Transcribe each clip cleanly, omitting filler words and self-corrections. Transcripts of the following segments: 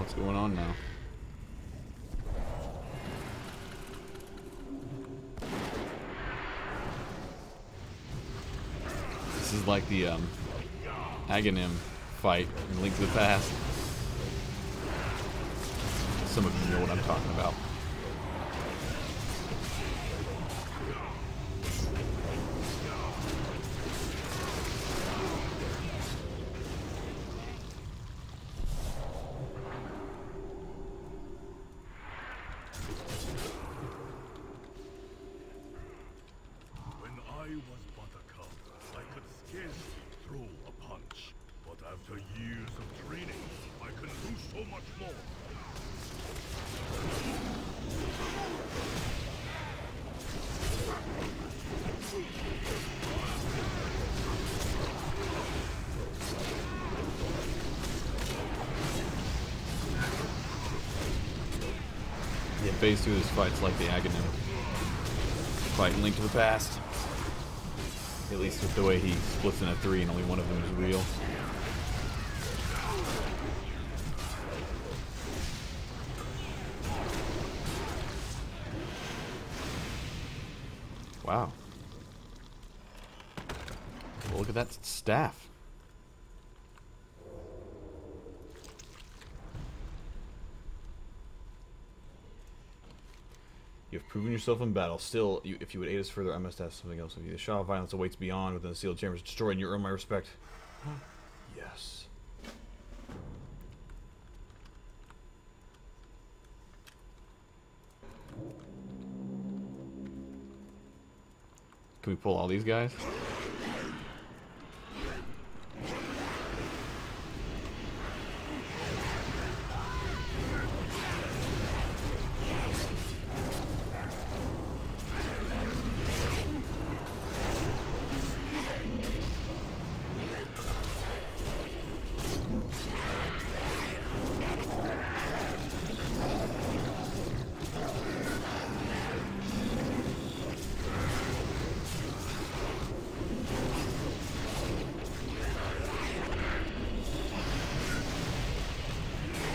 What's going on now? This is like the Aghanim fight in Link to the Past. Some of you know what I'm talking about. Yeah, phase 2 of this fight's like the Aghanim fight in Link to the Past. At least with the way he splits into 3 and only one of them is real. Wow. Well, look at that staff. You have proven yourself in battle. Still, if you would aid us further, I must ask something else of you. The shadow of violence awaits beyond within the sealed chambers. Destroy and you earn my respect. Yes. Can we pull all these guys?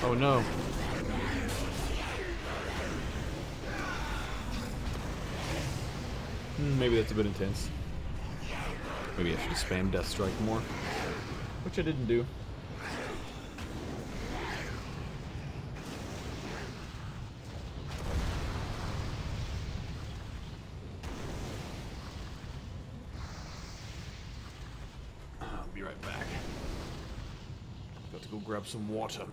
Oh no. Maybe that's a bit intense. Maybe I should have spammed Death Strike more. Which I didn't do. I'll be right back. Got to go grab some water.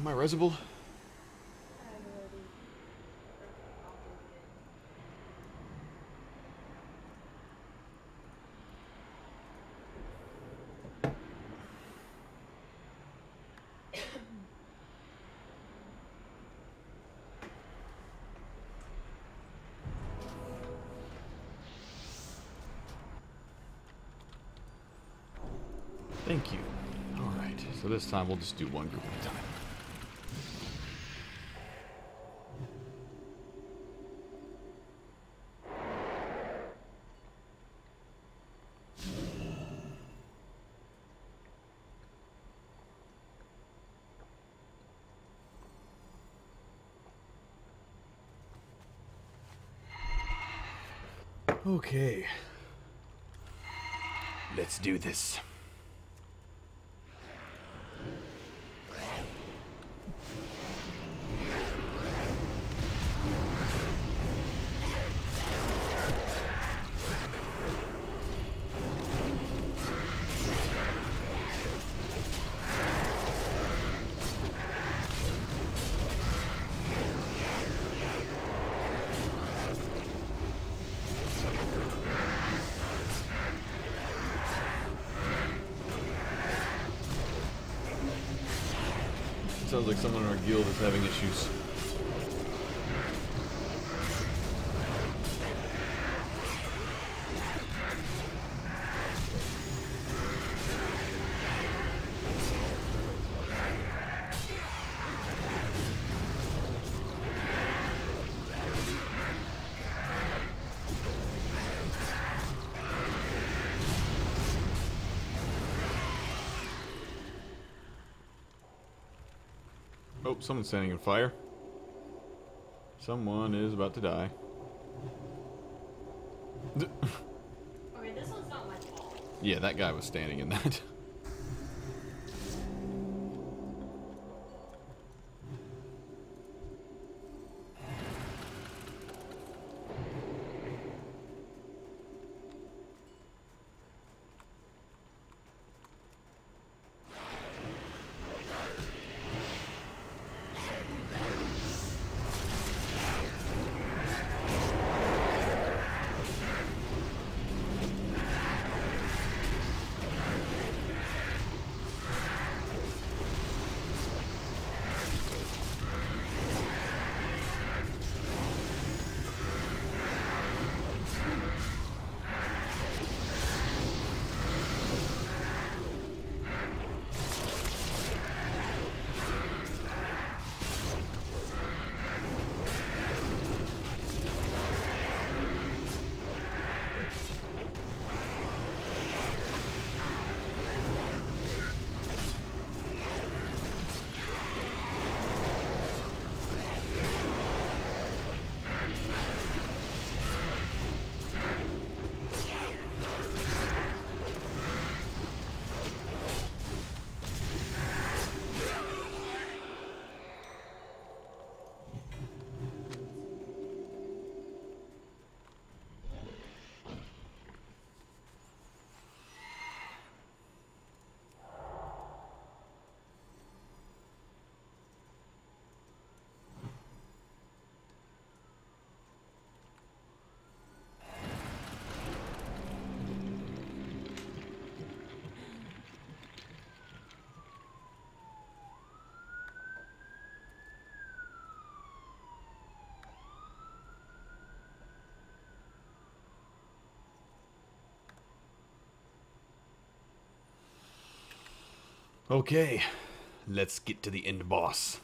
my resible. Thank you. Alright, so this time we'll just do one group at a time. Okay. Let's do this. Sounds like someone in our guild is having issues. Oh, someone's standing in fire. Someone is about to die. Okay, this one's not my fault. Yeah, that guy was standing in that. Okay, let's get to the end boss.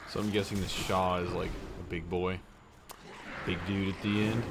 So I'm guessing the Shaw is like a big boy. Big dude at the end.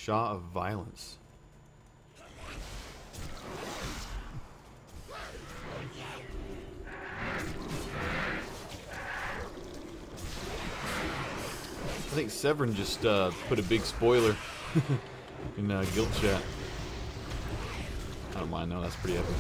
Shah of Violence. I think Severin just put a big spoiler in guild chat. I don't mind though, that's pretty epic.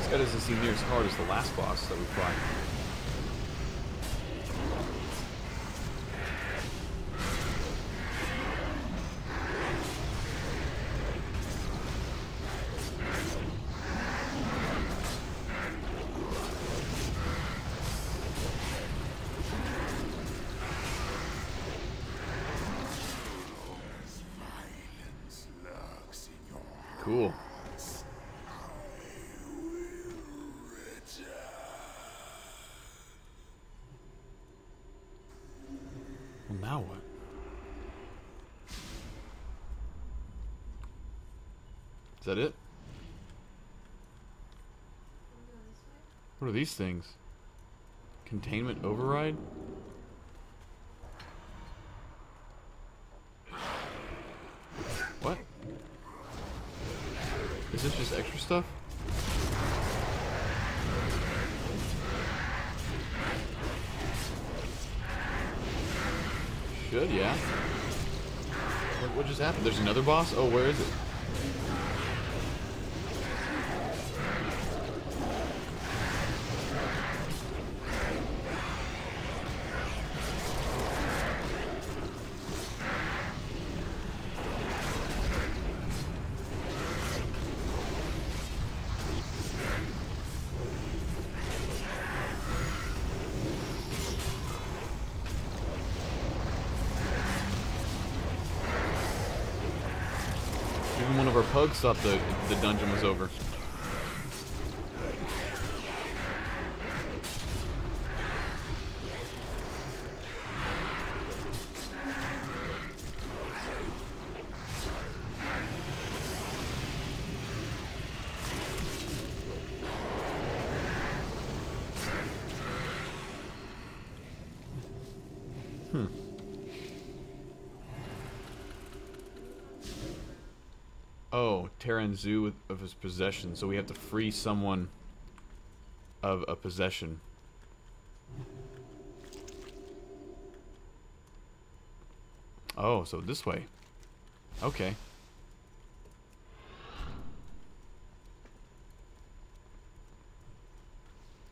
This guy doesn't seem near as hard as the last boss that we fought. Cool. Well, now what? Is that it? What are these things? Containment override? What? Is this just extra stuff? Should, yeah. What just happened? There's another boss? Oh, where is it? Even one of our pugs thought the dungeon was over. Oh, Terran Zoo of his possession. So we have to free someone of a possession. Oh, so this way. Okay.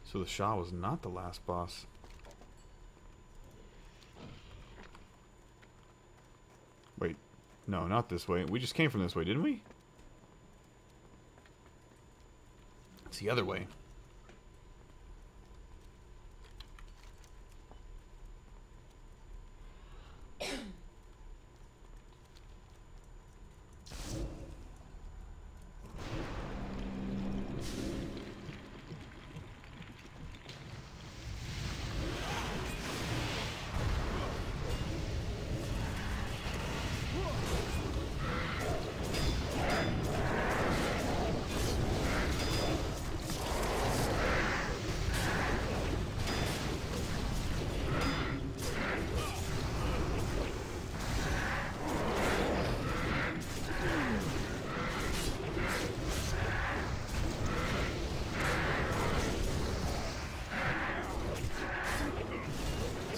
So the Shah was not the last boss. Wait. No, not this way. We just came from this way, didn't we? It's the other way.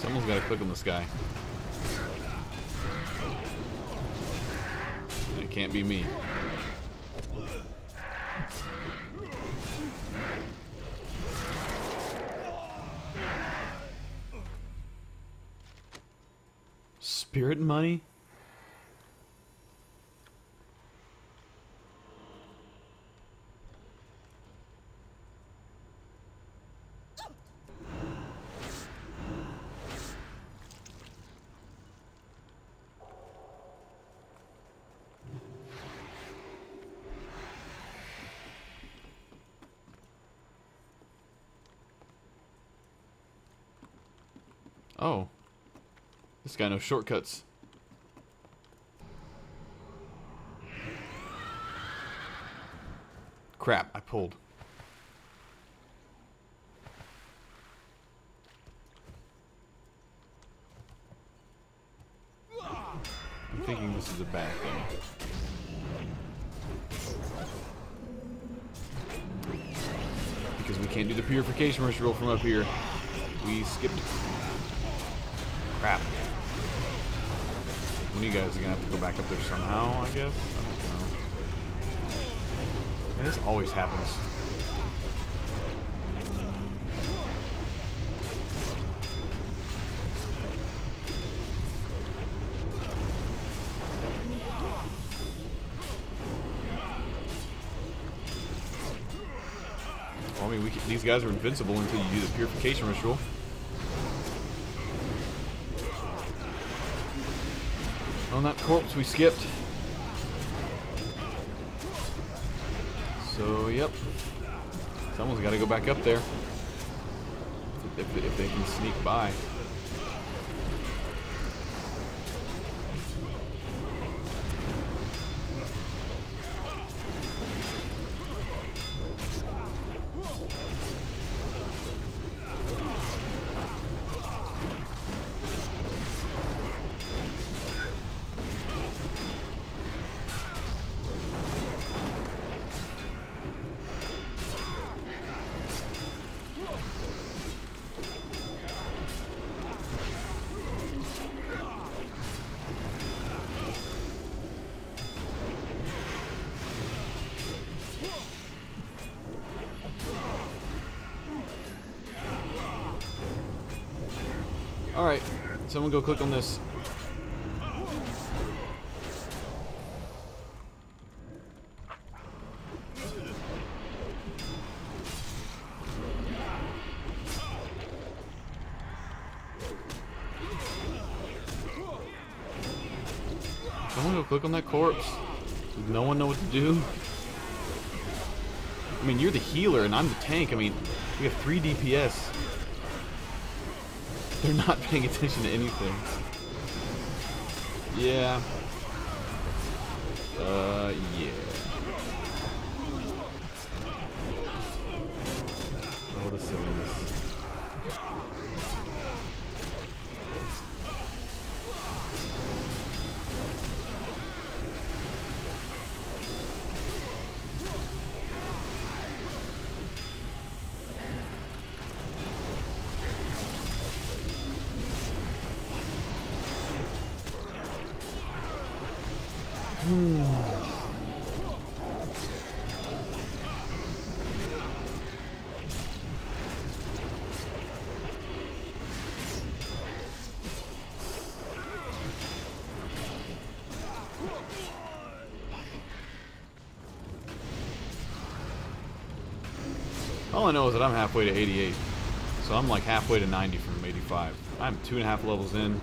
Someone's got to click on this guy. It can't be me. Spirit money? Oh. This guy knows shortcuts. Crap, I pulled. I'm thinking this is a bad thing. Because we can't do the purification ritual from up here. We skipped. Crap. One of you guys are gonna have to go back up there somehow, I guess. I don't know. And this always happens. Well, I mean, these guys are invincible until you do the purification ritual. On that corpse we skipped. So, yep. Someone's got to go back up there. If they can sneak by. Alright, someone go click on this. Someone go click on that corpse. Does no one know what to do? I mean, you're the healer and I'm the tank. I mean, we have 3 DPS. They're not paying attention to anything. Yeah. Yeah. What a silliness. All I know is that I'm halfway to 88. So I'm like halfway to 90 from 85. I'm 2.5 levels in,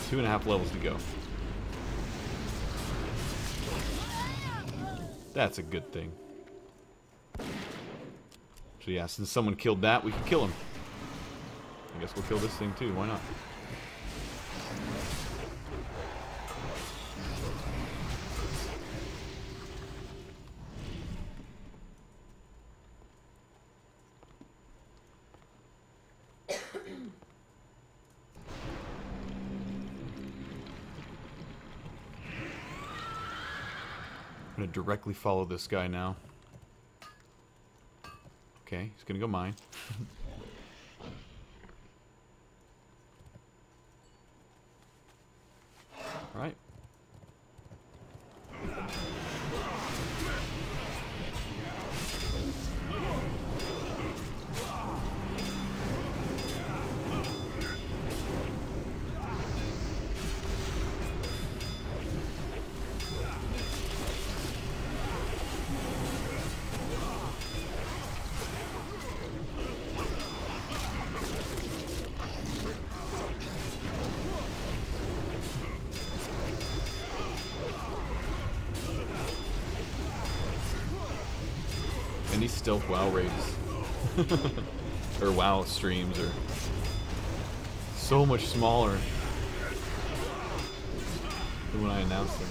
2.5 levels to go. That's a good thing. So yeah, since someone killed that, we can kill him. I guess we'll kill this thing too, why not? I'm gonna directly follow this guy now. Okay, he's gonna go mine. Right. And these stealth WoW raids, or WoW streams, are so much smaller than when I announced them.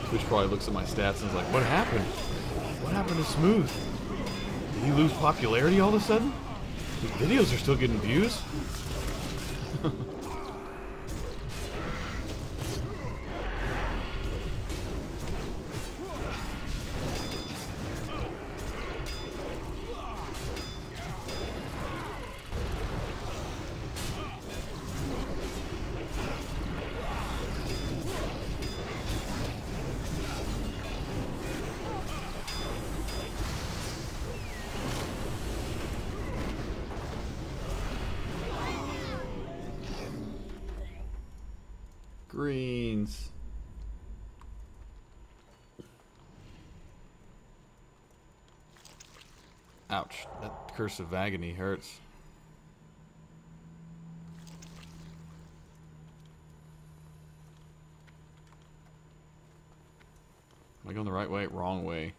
Twitch probably looks at my stats and is like, what happened? What happened to Smooth? Did he lose popularity all of a sudden? His videos are still getting views? Greens. Ouch. That Curse of Agony hurts. Am I going the right way? Wrong way.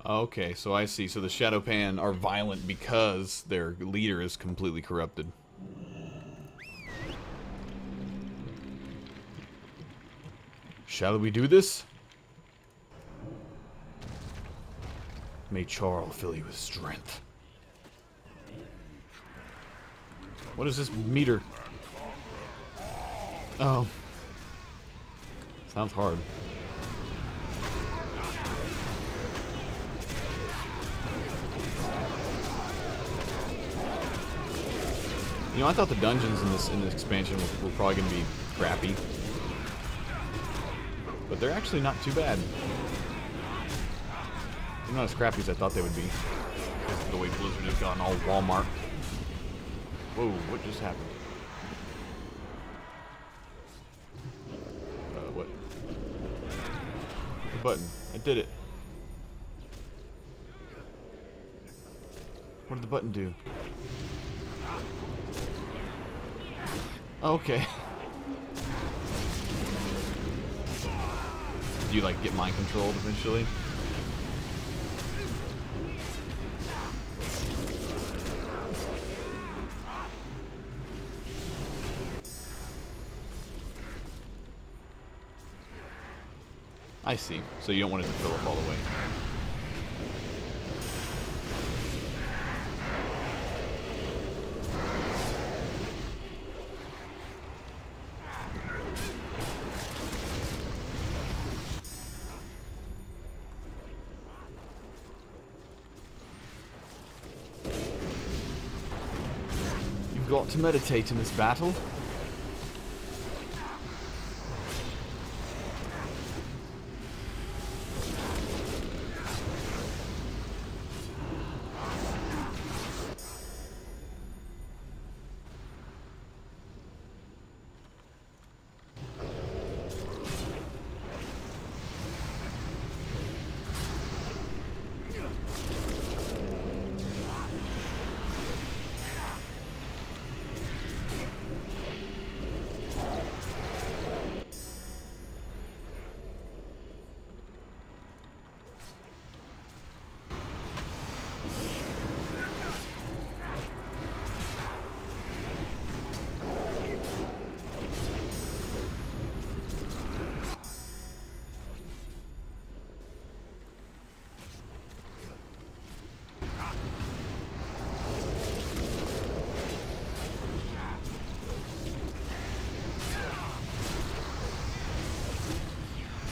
Okay, so I see. So the Shadowpan are violent because their leader is completely corrupted. Shall we do this? May Charl fill you with strength. What is this meter? Oh. Sounds hard. You know, I thought the dungeons in this expansion were probably going to be crappy, but they're actually not too bad. They're not as crappy as I thought they would be. The way Blizzard has gone all Walmart. Whoa! What just happened? What? The button. I did it. What did the button do? Okay. Do you like get mind controlled eventually? I see. So you don't want it to fill up all the way. You've got to meditate in this battle.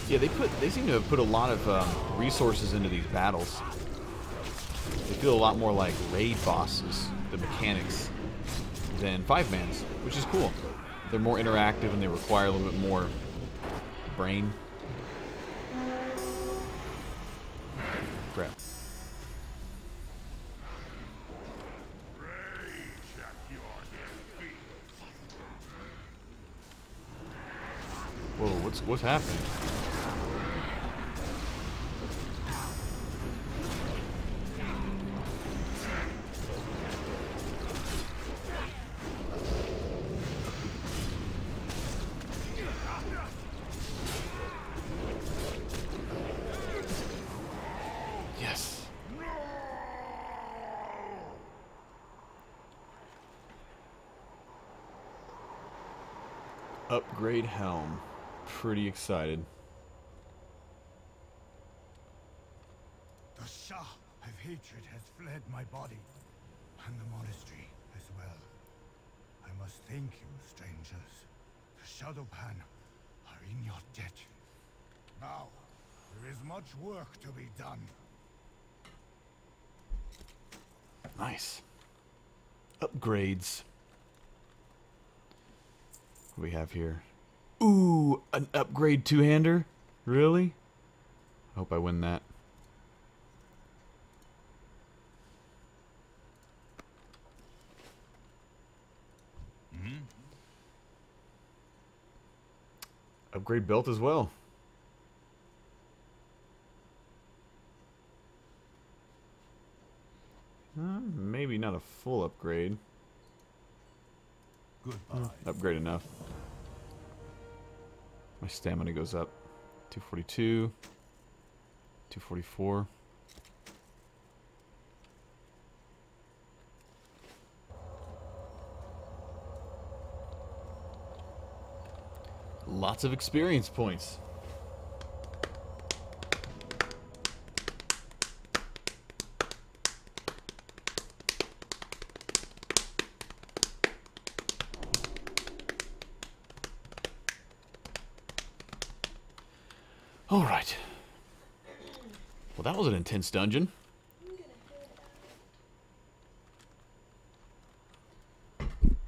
Yeah, they seem to have put a lot of resources into these battles. They feel a lot more like raid bosses, the mechanics, than 5-mans, which is cool. They're more interactive and they require a little bit more brain. Crap. Whoa, what's happening? Yes. Upgrade helm. Pretty excited. The Shah of hatred has fled my body, and the monastery as well. I must thank you, strangers. The Shadowpan are in your debt. Now, there is much work to be done. Nice. Upgrades. What do we have here? Ooh, an upgrade two-hander? Really? I hope I win that. Upgrade belt as well. Maybe not a full upgrade. Goodbye. Upgrade enough. My stamina goes up. 242. 244. Lots of experience points. All right. Well, that was an intense dungeon.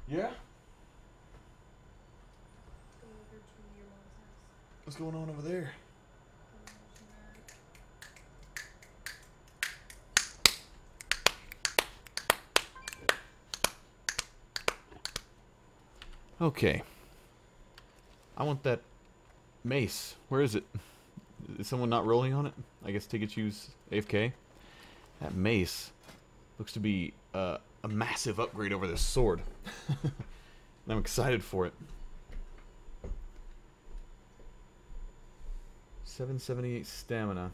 Yeah? What's going on over there? Okay. I want that mace. Where is it? Is someone not rolling on it? I guess Tigachu's AFK. That mace looks to be a massive upgrade over this sword. I'm excited for it. 778 stamina.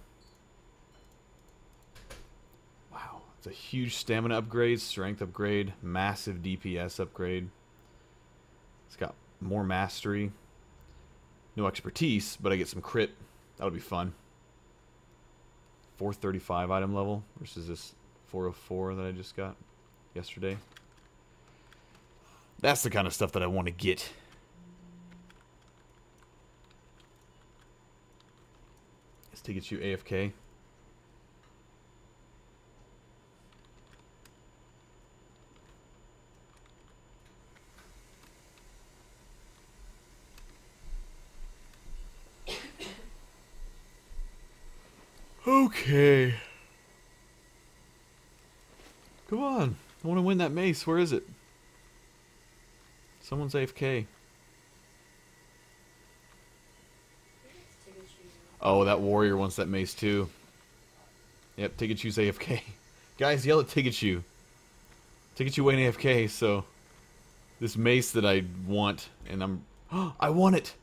Wow. It's a huge stamina upgrade, strength upgrade, massive DPS upgrade. It's got more mastery. No expertise, but I get some crit. That'll be fun. 435 item level versus this 404 that I just got yesterday. That's the kind of stuff that I want to get. Let's take it you AFK. Okay. Come on. I want to win that mace. Where is it? Someone's AFK. Oh, that warrior wants that mace too. Yep, Tigachu's AFK. Guys, yell at Tigachu. Tigachu went AFK, so this mace that I want, and I want it!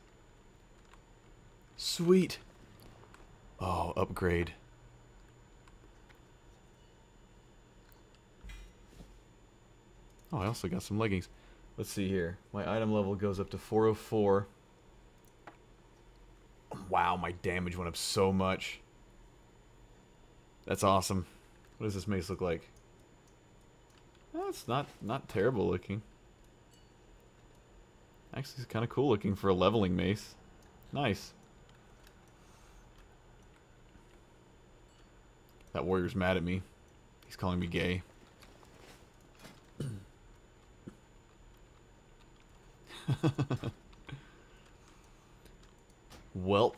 Sweet. Oh, upgrade. Oh, I also got some leggings. Let's see here. My item level goes up to 404. Wow, my damage went up so much. That's awesome. What does this mace look like? Well, it's not terrible looking. Actually, it's kind of cool looking for a leveling mace. Nice. That warrior's mad at me. He's calling me gay. Welp.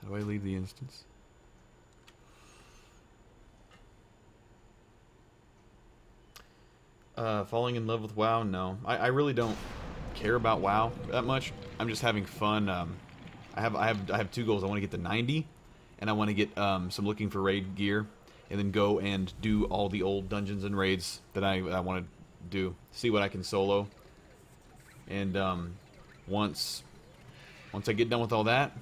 How do I leave the instance? Falling in love with WoW? No. I really don't care about WoW that much. I'm just having fun. I have two goals. I want to get to 90, and I want to get some looking for raid gear, and then go and do all the old dungeons and raids that I want to do. See what I can solo. And once I get done with all that,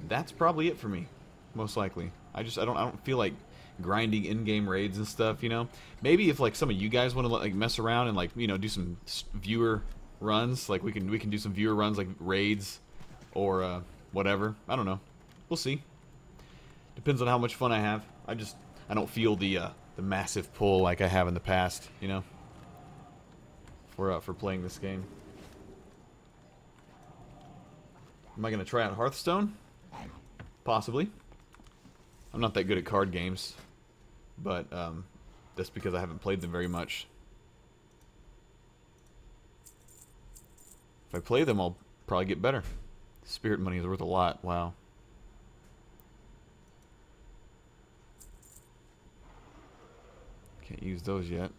that's probably it for me, most likely. I don't feel like grinding in-game raids and stuff, you know. Maybe if like some of you guys want to like mess around and like, you know, do some viewer runs, like we can do some viewer runs like raids or whatever. I don't know. We'll see. Depends on how much fun I have. I don't feel the massive pull like I have in the past, you know, for playing this game. Am I gonna try out Hearthstone? Possibly. I'm not that good at card games, but that's because I haven't played them very much. If I play them, I'll probably get better. Spirit money is worth a lot. Wow. Can't use those yet.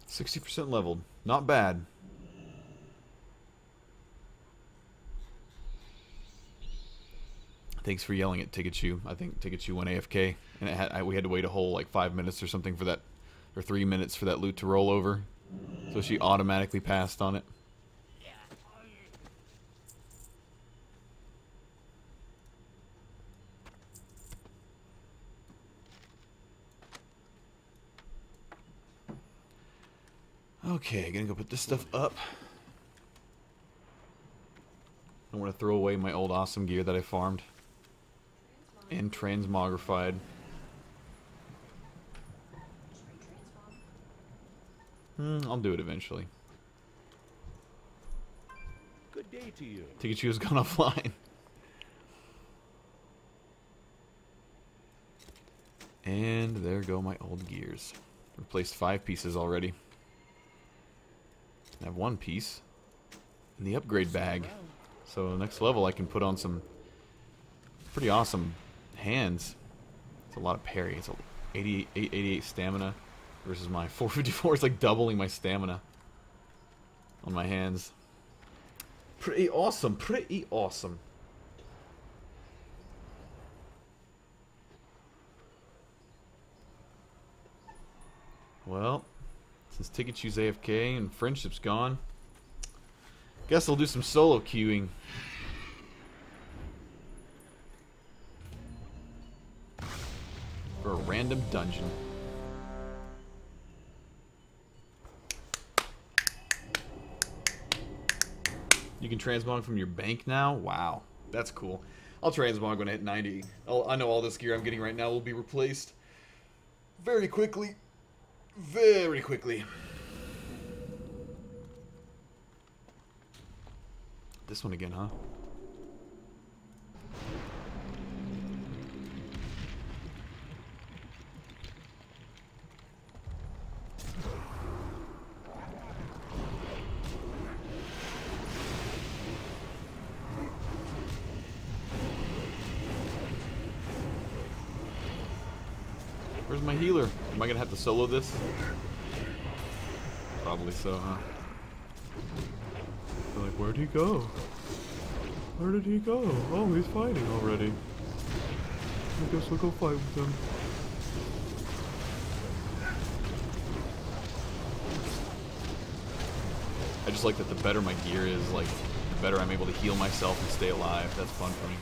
%60 leveled. Not bad. Thanks for yelling at Ticketchu. I think Ticketchu went AFK, and we had to wait a whole like 5 minutes or something for that, or 3 minutes for that loot to roll over. So she automatically passed on it. Okay, gonna go put this stuff up. I want to throw away my old awesome gear that I farmed. And transmogrified. I'll do it eventually. Good day to you. Ticketchu has gone offline. And there go my old gears. Replaced 5 pieces already. I have 1 piece in the upgrade bag. So next level I can put on some pretty awesome hands. It's a lot of parry. It's 88 stamina versus my 454. It's like doubling my stamina on my hands. Pretty awesome. Pretty awesome. Well, since Ticketchu's AFK and Friendship's gone, guess I'll do some solo queuing. For a random dungeon. You can transmog from your bank now? Wow, that's cool. I'll transmog when I hit 90. I know all this gear I'm getting right now will be replaced very quickly. Very quickly. This one again, huh? Where's my healer? Am I gonna have to solo this? Probably so, huh? They're like, where'd he go? Where did he go? Oh, he's fighting already. I guess we'll go fight with him. I just like that the better my gear is, like, the better I'm able to heal myself and stay alive. That's fun for me.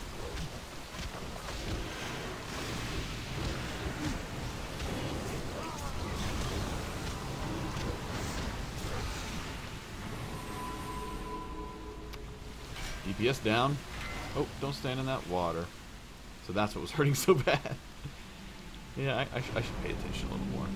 DPS down. Oh, don't stand in that water. So that's what was hurting so bad. Yeah, I should pay attention a little more.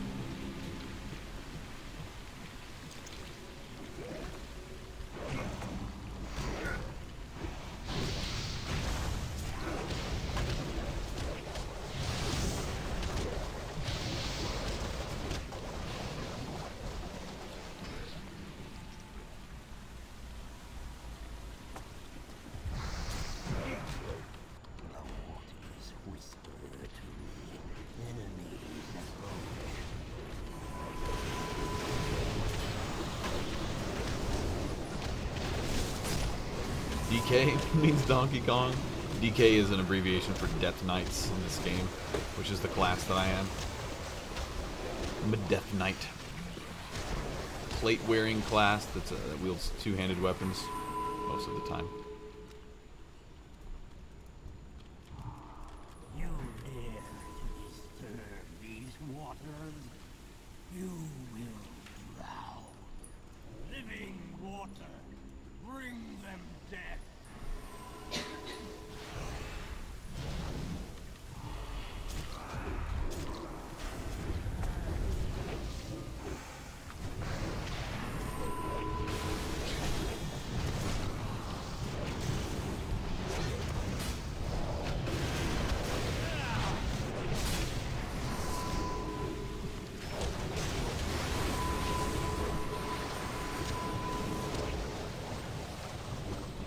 DK means Donkey Kong. DK is an abbreviation for Death Knights in this game, which is the class that I am. I'm a Death Knight. Plate-wearing class that wields two-handed weapons most of the time. You dare to disturb these waters, you will drown. Living water, bring them death.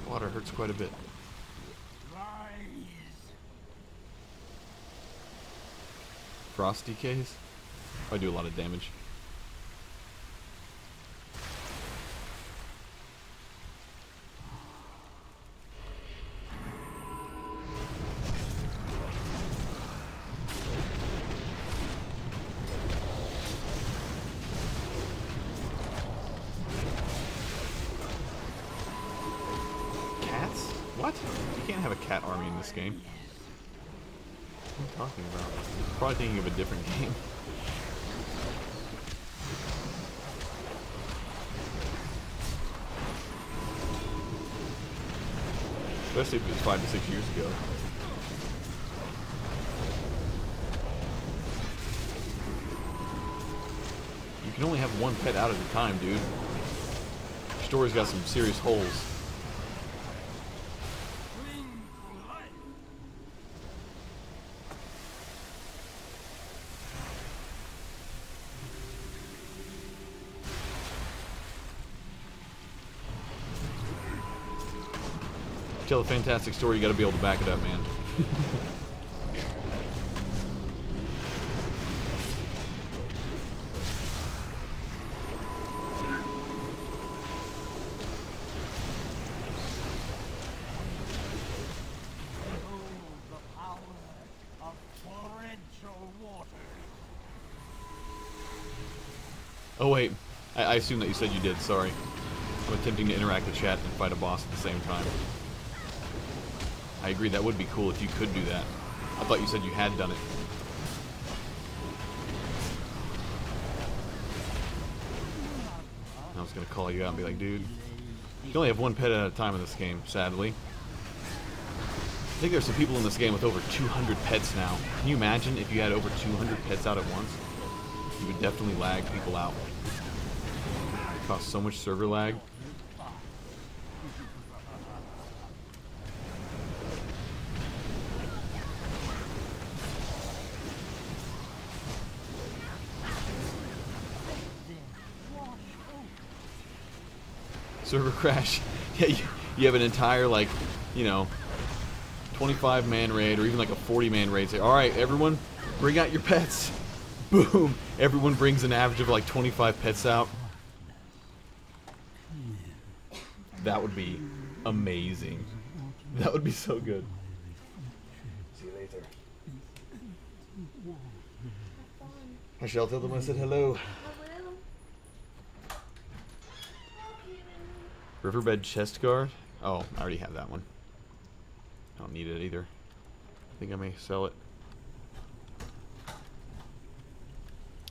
Water hurts quite a bit. Rise. Frost DKs? I do a lot of damage. Cats? What? You can't have a cat army in this game. What are you talking about? I'm probably thinking of a different game. Especially if it was 5 to 6 years ago. You can only have one pet out at a time, dude. Your story's got some serious holes. Tell a fantastic story, you gotta be able to back it up, man. Oh wait, I assume that you said you did, sorry. I'm attempting to interact with chat and fight a boss at the same time. I agree, that would be cool if you could do that. I thought you said you had done it. I was gonna call you out and be like, dude, you can only have one pet at a time in this game, sadly. I think there's some people in this game with over 200 pets now. Can you imagine if you had over 200 pets out at once? You would definitely lag people out. It costs so much server lag. Server crash. Yeah, you have an entire, like, you know, 25-man raid or even like a 40-man raid. Say, alright, everyone, bring out your pets. Boom. Everyone brings an average of like 25 pets out. That would be amazing. That would be so good. See you later. I shall tell them I said hello. Riverbed chest guard? Oh, I already have that one. I don't need it either. I think I may sell it.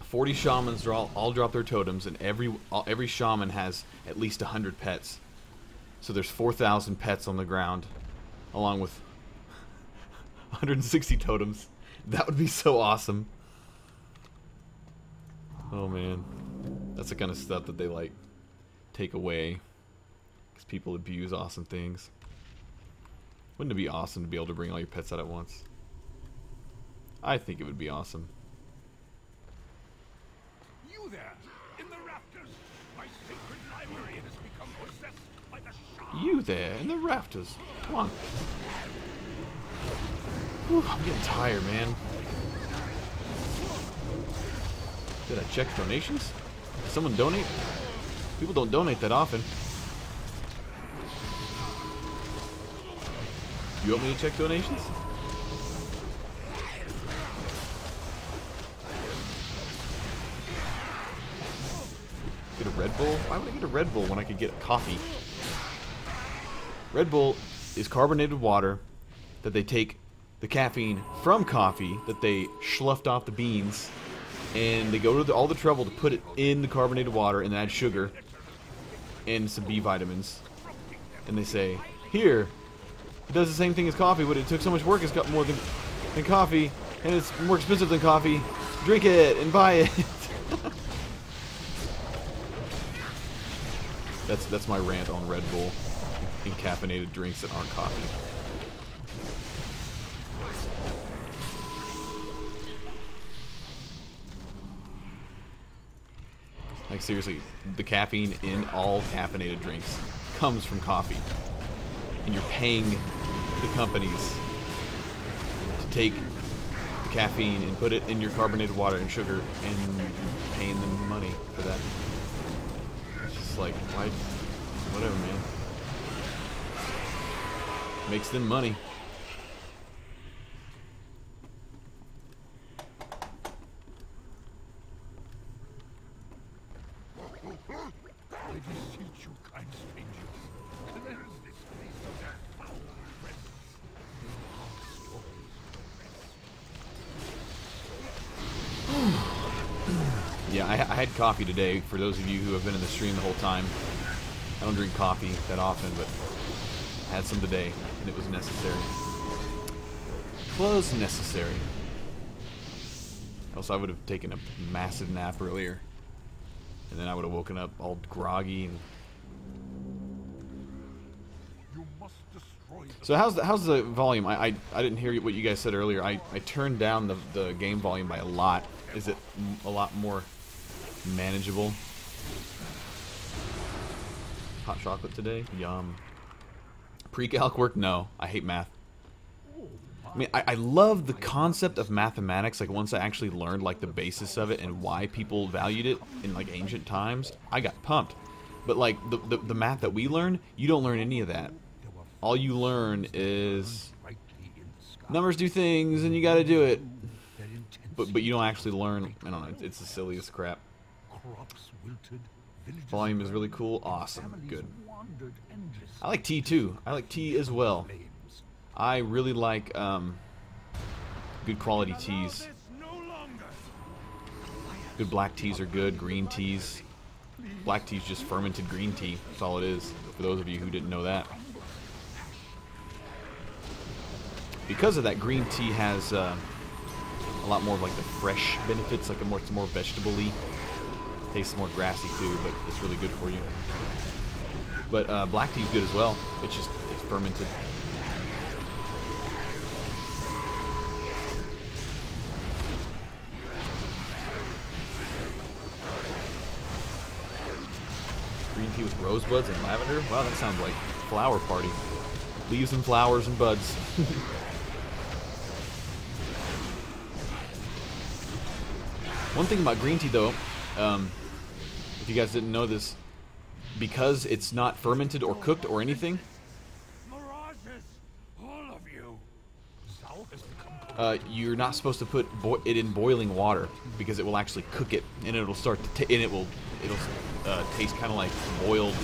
40 shamans all drop their totems, and every shaman has at least 100 pets. So there's 4,000 pets on the ground, along with 160 totems. That would be so awesome. Oh man, that's the kind of stuff that they like take away because people abuse awesome things. Wouldn't it be awesome to be able to bring all your pets out at once? I think it would be awesome. You there, in the rafters! My sacred library has become possessed by the Shah! You there in the rafters. Come on. Whew, I'm getting tired, man. Did I check donations? Did someone donate? People don't donate that often. You want me to check donations? Get a Red Bull? Why would I get a Red Bull when I could get coffee? Red Bull is carbonated water that they take the caffeine from coffee that they sloughed off the beans, and they go to all the trouble to put it in the carbonated water and add sugar and some B vitamins, and they say, here, it does the same thing as coffee, but it took so much work, it's got more than coffee, and it's more expensive than coffee. Drink it and buy it. That's my rant on Red Bull and caffeinated drinks that aren't coffee. Like seriously, the caffeine in all caffeinated drinks comes from coffee. And you're paying the companies to take the caffeine and put it in your carbonated water and sugar, and paying them money for that. It's just like, why? Whatever, man. Makes them money. I beseech you, kind strangers, cleanse this place of their foul presence. Our stories Yeah, I had coffee today. For those of you who have been in the stream the whole time, I don't drink coffee that often, but I had some today, and it was necessary. Was necessary. Else I would have taken a massive nap earlier, and then I would have woken up all groggy. And you must destroy them. so how's the volume? I didn't hear what you guys said earlier. I turned down the game volume by a lot. Is it a lot more manageable? Hot chocolate today? Yum. Pre-calc work? No. I hate math. I mean, I love the concept of mathematics. Like, once I actually learned, like, the basis of it and why people valued it in, like, ancient times, I got pumped. But, like, the math that we learn, you don't learn any of that. All you learn is numbers do things, and you gotta do it. But you don't actually learn. I don't know. It's the silliest crap. Crops wilted, villages Volume is really cool. Awesome. Good. I like tea, too. I like tea as well. I really like good quality teas. Good black teas are good. Green teas. Black tea is just fermented green tea. That's all it is. For those of you who didn't know that. Because of that, green tea has a lot more of like the fresh benefits. Like it's more vegetable-y. Tastes more grassy too, but it's really good for you. But black tea is good as well. It's fermented. Green tea with rosebuds and lavender? Wow, that sounds like flower party. Leaves and flowers and buds. One thing about green tea, though, if you guys didn't know this, because it's not fermented or cooked or anything, mirages, all of you. you're not supposed to put it in boiling water because it will actually cook it, and it'll start to it'll taste kind of like boiled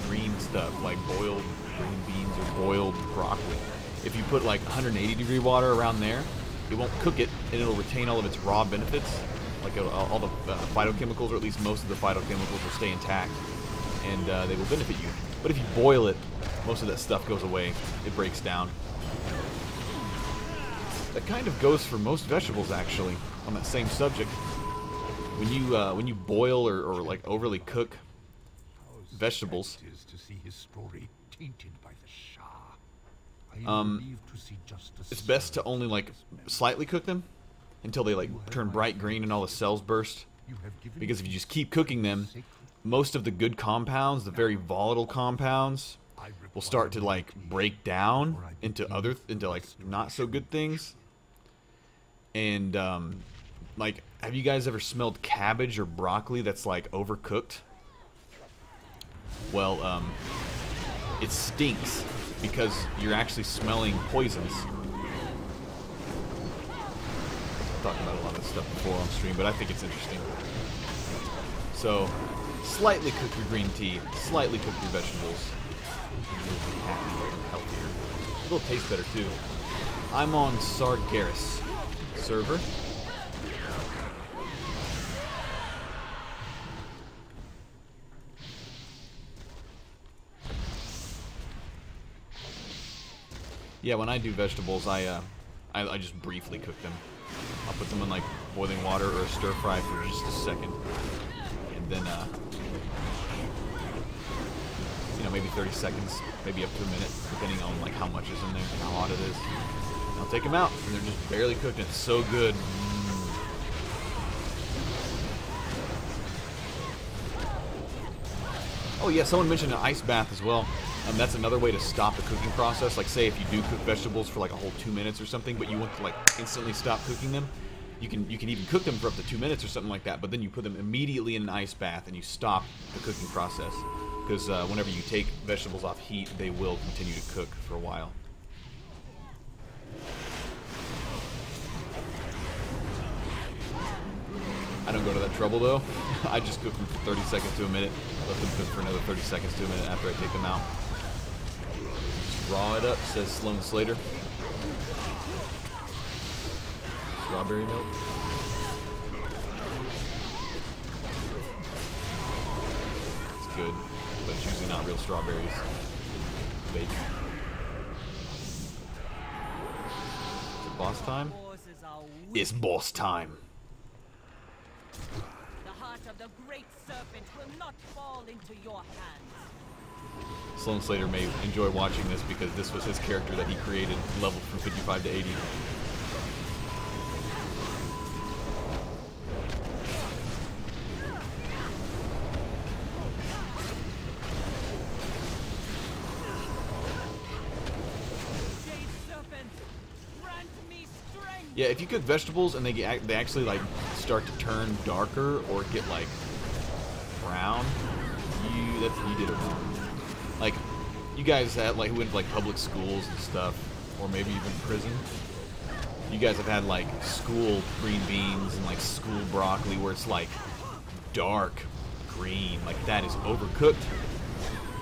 green stuff, like boiled green beans or boiled broccoli. If you put like 180-degree water around there, it won't cook it, and it'll retain all of its raw benefits, like all the phytochemicals, or at least most of the phytochemicals will stay intact, and they will benefit you. But if you boil it, most of that stuff goes away. It breaks down. That kind of goes for most vegetables, actually, on that same subject. when you boil or like overly cook How vegetables, sad it is to see his story tainted by the Shah. I am relieved to see justice it's best to served only like his men. slightly cook them until they like turn bright green and all the cells burst. You have given Because if you me just keep cooking them, sacred. most of the good compounds, the very volatile compounds, I will start to require like no break down or I into begin into like not so good restoration. things. And like, have you guys ever smelled cabbage or broccoli that's like overcooked? Well, it stinks because you're actually smelling poisons. I've talked about a lot of this stuff before on stream, but I think it's interesting. So, slightly cook your green tea, slightly cook your vegetables. You'll be happier and healthier. It'll taste better too. I'm on Sargeras server. Yeah, when I do vegetables, I just briefly cook them. I'll put them in like boiling water or a stir fry for just a second, and then you know, maybe 30 seconds, maybe up to a minute, depending on like how much is in there and how hot it is. And I'll take them out, and they're just barely cooked, and it's so good. Oh yeah, someone mentioned an ice bath as well. That's another way to stop the cooking process. Like, say if you do cook vegetables for like a whole 2 minutes or something, but you want to like instantly stop cooking them, you can even cook them for up to 2 minutes or something like that. But then you put them immediately in an ice bath and you stop the cooking process, because whenever you take vegetables off heat, they will continue to cook for a while. I don't go to that trouble though. I just cook them for 30 seconds to a minute. Let them cook for another 30 seconds to a minute after I take them out. Just raw it up, says Sloan Slater. Strawberry milk. It's good, but it's usually not real strawberries. Fake. Is it boss time? Forces are weak. It's boss time. The heart of the great serpent will not fall into your hands. Sloan Slater may enjoy watching this because this was his character that he created, leveled from 55 to 80. Jade serpent, grant me strength. Yeah, if you cook vegetables and they actually like start to turn darker or get like brown, you did it wrong. Like, you guys that like who went to like public schools and stuff, or maybe even prison. You guys have had like school green beans and like school broccoli where it's like dark green, like that is overcooked.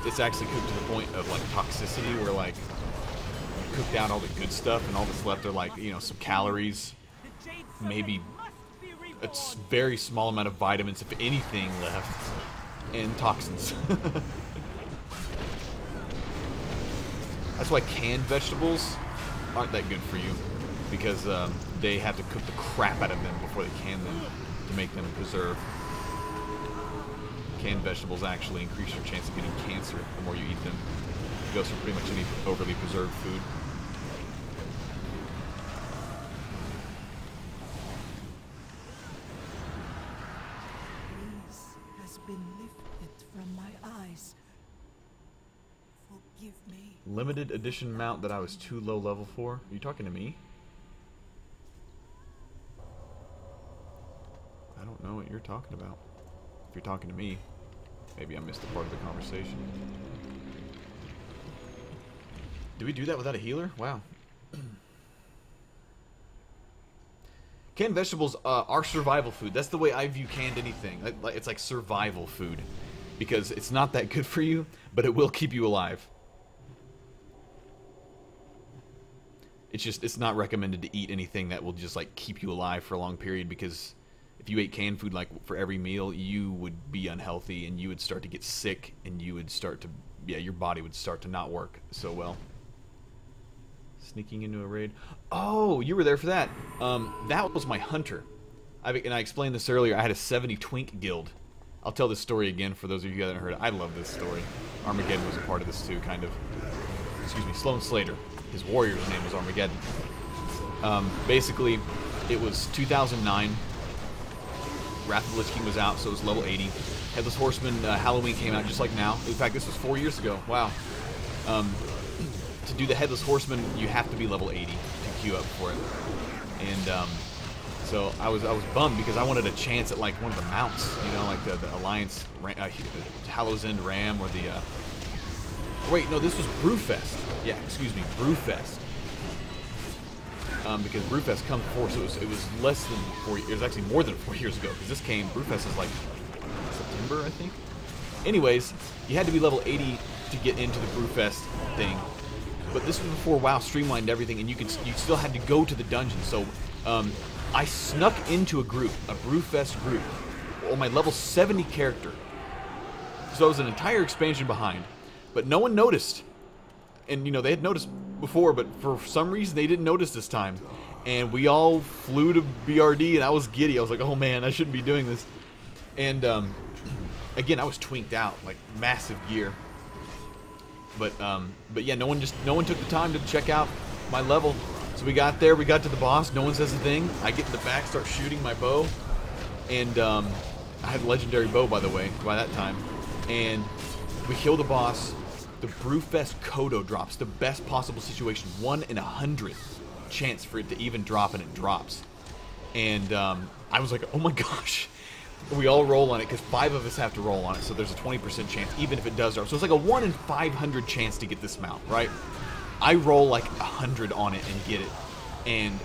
It's actually cooked to the point of like toxicity where like you cooked out all the good stuff and all that's left are like, you know, some calories, The jade serpent maybe must be reborn. a very small amount of vitamins, if anything, left, and toxins. That's why canned vegetables aren't that good for you, because they have to cook the crap out of them before they can them to make them preserve. Canned vegetables actually increase your chance of getting cancer the more you eat them. It goes for pretty much any overly preserved food. Peace has been lifted from my eyes. Forgive me. Limited edition mount that I was too low level for? Are you talking to me? I don't know what you're talking about. If you're talking to me, maybe I missed the part of the conversation. Do we do that without a healer? Wow. Canned vegetables are survival food. That's the way I view canned anything. It's like survival food. Because it's not that good for you, but it will keep you alive. It's not recommended to eat anything that will just like keep you alive for a long period, because if you ate canned food like for every meal, you would be unhealthy and you would start to get sick and you would start to, yeah, your body would start to not work so well. Sneaking into a raid. Oh, you were there for that. That was my hunter. and I explained this earlier, I had a 70 twink guild. I'll tell this story again for those of you who haven't heard it. I love this story. Armageddon was a part of this too, kind of. Excuse me, Sloan Slater. His warrior's name was Armageddon. Basically, it was 2009. Wrath of the Lich King was out, so it was level 80. Headless Horseman Halloween came out just like now. In fact, this was 4 years ago. Wow. To do the Headless Horseman, you have to be level 80 to queue up for it. And so I was bummed because I wanted a chance at like one of the mounts, you know, like the Alliance Hallows End Ram or the. Wait, no, this was Brewfest. Yeah, excuse me, Brewfest. Because Brewfest comes before, so it was less than 4 years. It was actually more than 4 years ago because this came. Brewfest is like September, I think. Anyways, you had to be level 80 to get into the Brewfest thing. But this was before WoW streamlined everything, and you still had to go to the dungeon. So I snuck into a Brewfest group, on my level 70 character. So I was an entire expansion behind, but no one noticed. And you know they had noticed before, but for some reason they didn't notice this time. And we all flew to BRD, and I was giddy. I was like, "Oh man, I shouldn't be doing this." And again, I was twinked out, like massive gear. But yeah, no one took the time to check out my level. So we got there, we got to the boss, no one says a thing. I get in the back, start shooting my bow. And I had a legendary bow, by the way, by that time. And we kill the boss. The Brewfest Kodo drops, the best possible situation. 1 in 100 chance for it to even drop, and it drops. And I was like, oh my gosh. We all roll on it, because 5 of us have to roll on it, so there's a 20% chance, even if it does drop. So it's like a 1 in 500 chance to get this mount, right? I roll like 100 on it and get it. And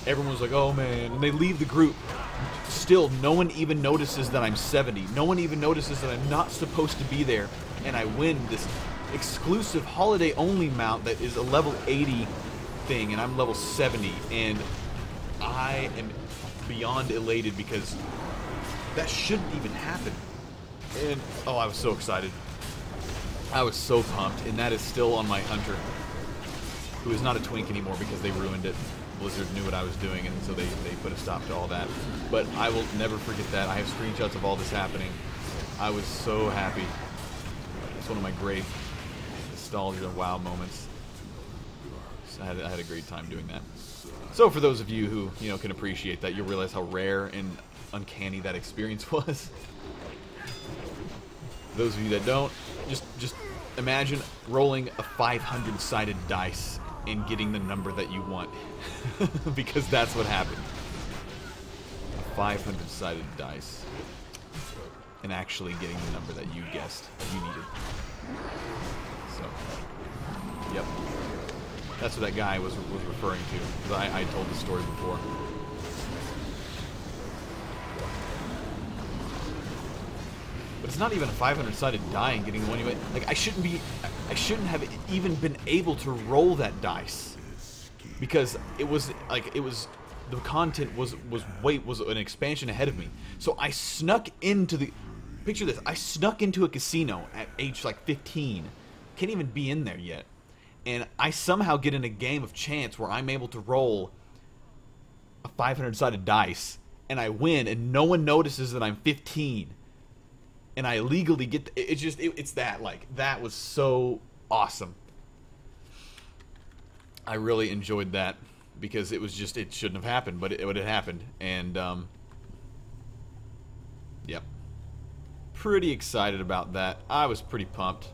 everyone's like, oh man. And they leave the group. Still, no one even notices that I'm 70. No one even notices that I'm not supposed to be there. And I win this exclusive holiday-only mount that is a level 80 thing, and I'm level 70. And I am beyond elated because that shouldn't even happen. And oh, I was so excited. I was so pumped, and that is still on my hunter, who is not a twink anymore because they ruined it. Blizzard knew what I was doing, and so they put a stop to all that. But I will never forget that. I have screenshots of all this happening. I was so happy. It's one of my great nostalgia WoW moments. So I had a great time doing that. So for those of you who can appreciate that, you'll realize how rare and uncanny that experience was. Those of you that don't, just imagine rolling a 500-sided dice and getting the number that you want. Because that's what happened. A 500-sided dice. And actually getting the number that you guessed you needed. So, yep. That's what that guy was referring to. Because I told the story before. But it's not even a 500-sided die and getting the one you like. I shouldn't have even been able to roll that dice because the content was an expansion ahead of me. So I snuck into the. Picture this: I snuck into a casino at age like 15. Can't even be in there yet, and I somehow get in a game of chance where I'm able to roll a 500-sided dice, and I win, and no one notices that I'm 15. And I legally get it's that, like, that was so awesome. I really enjoyed that because it shouldn't have happened, but it had happened. And yep, pretty excited about that. I was pretty pumped.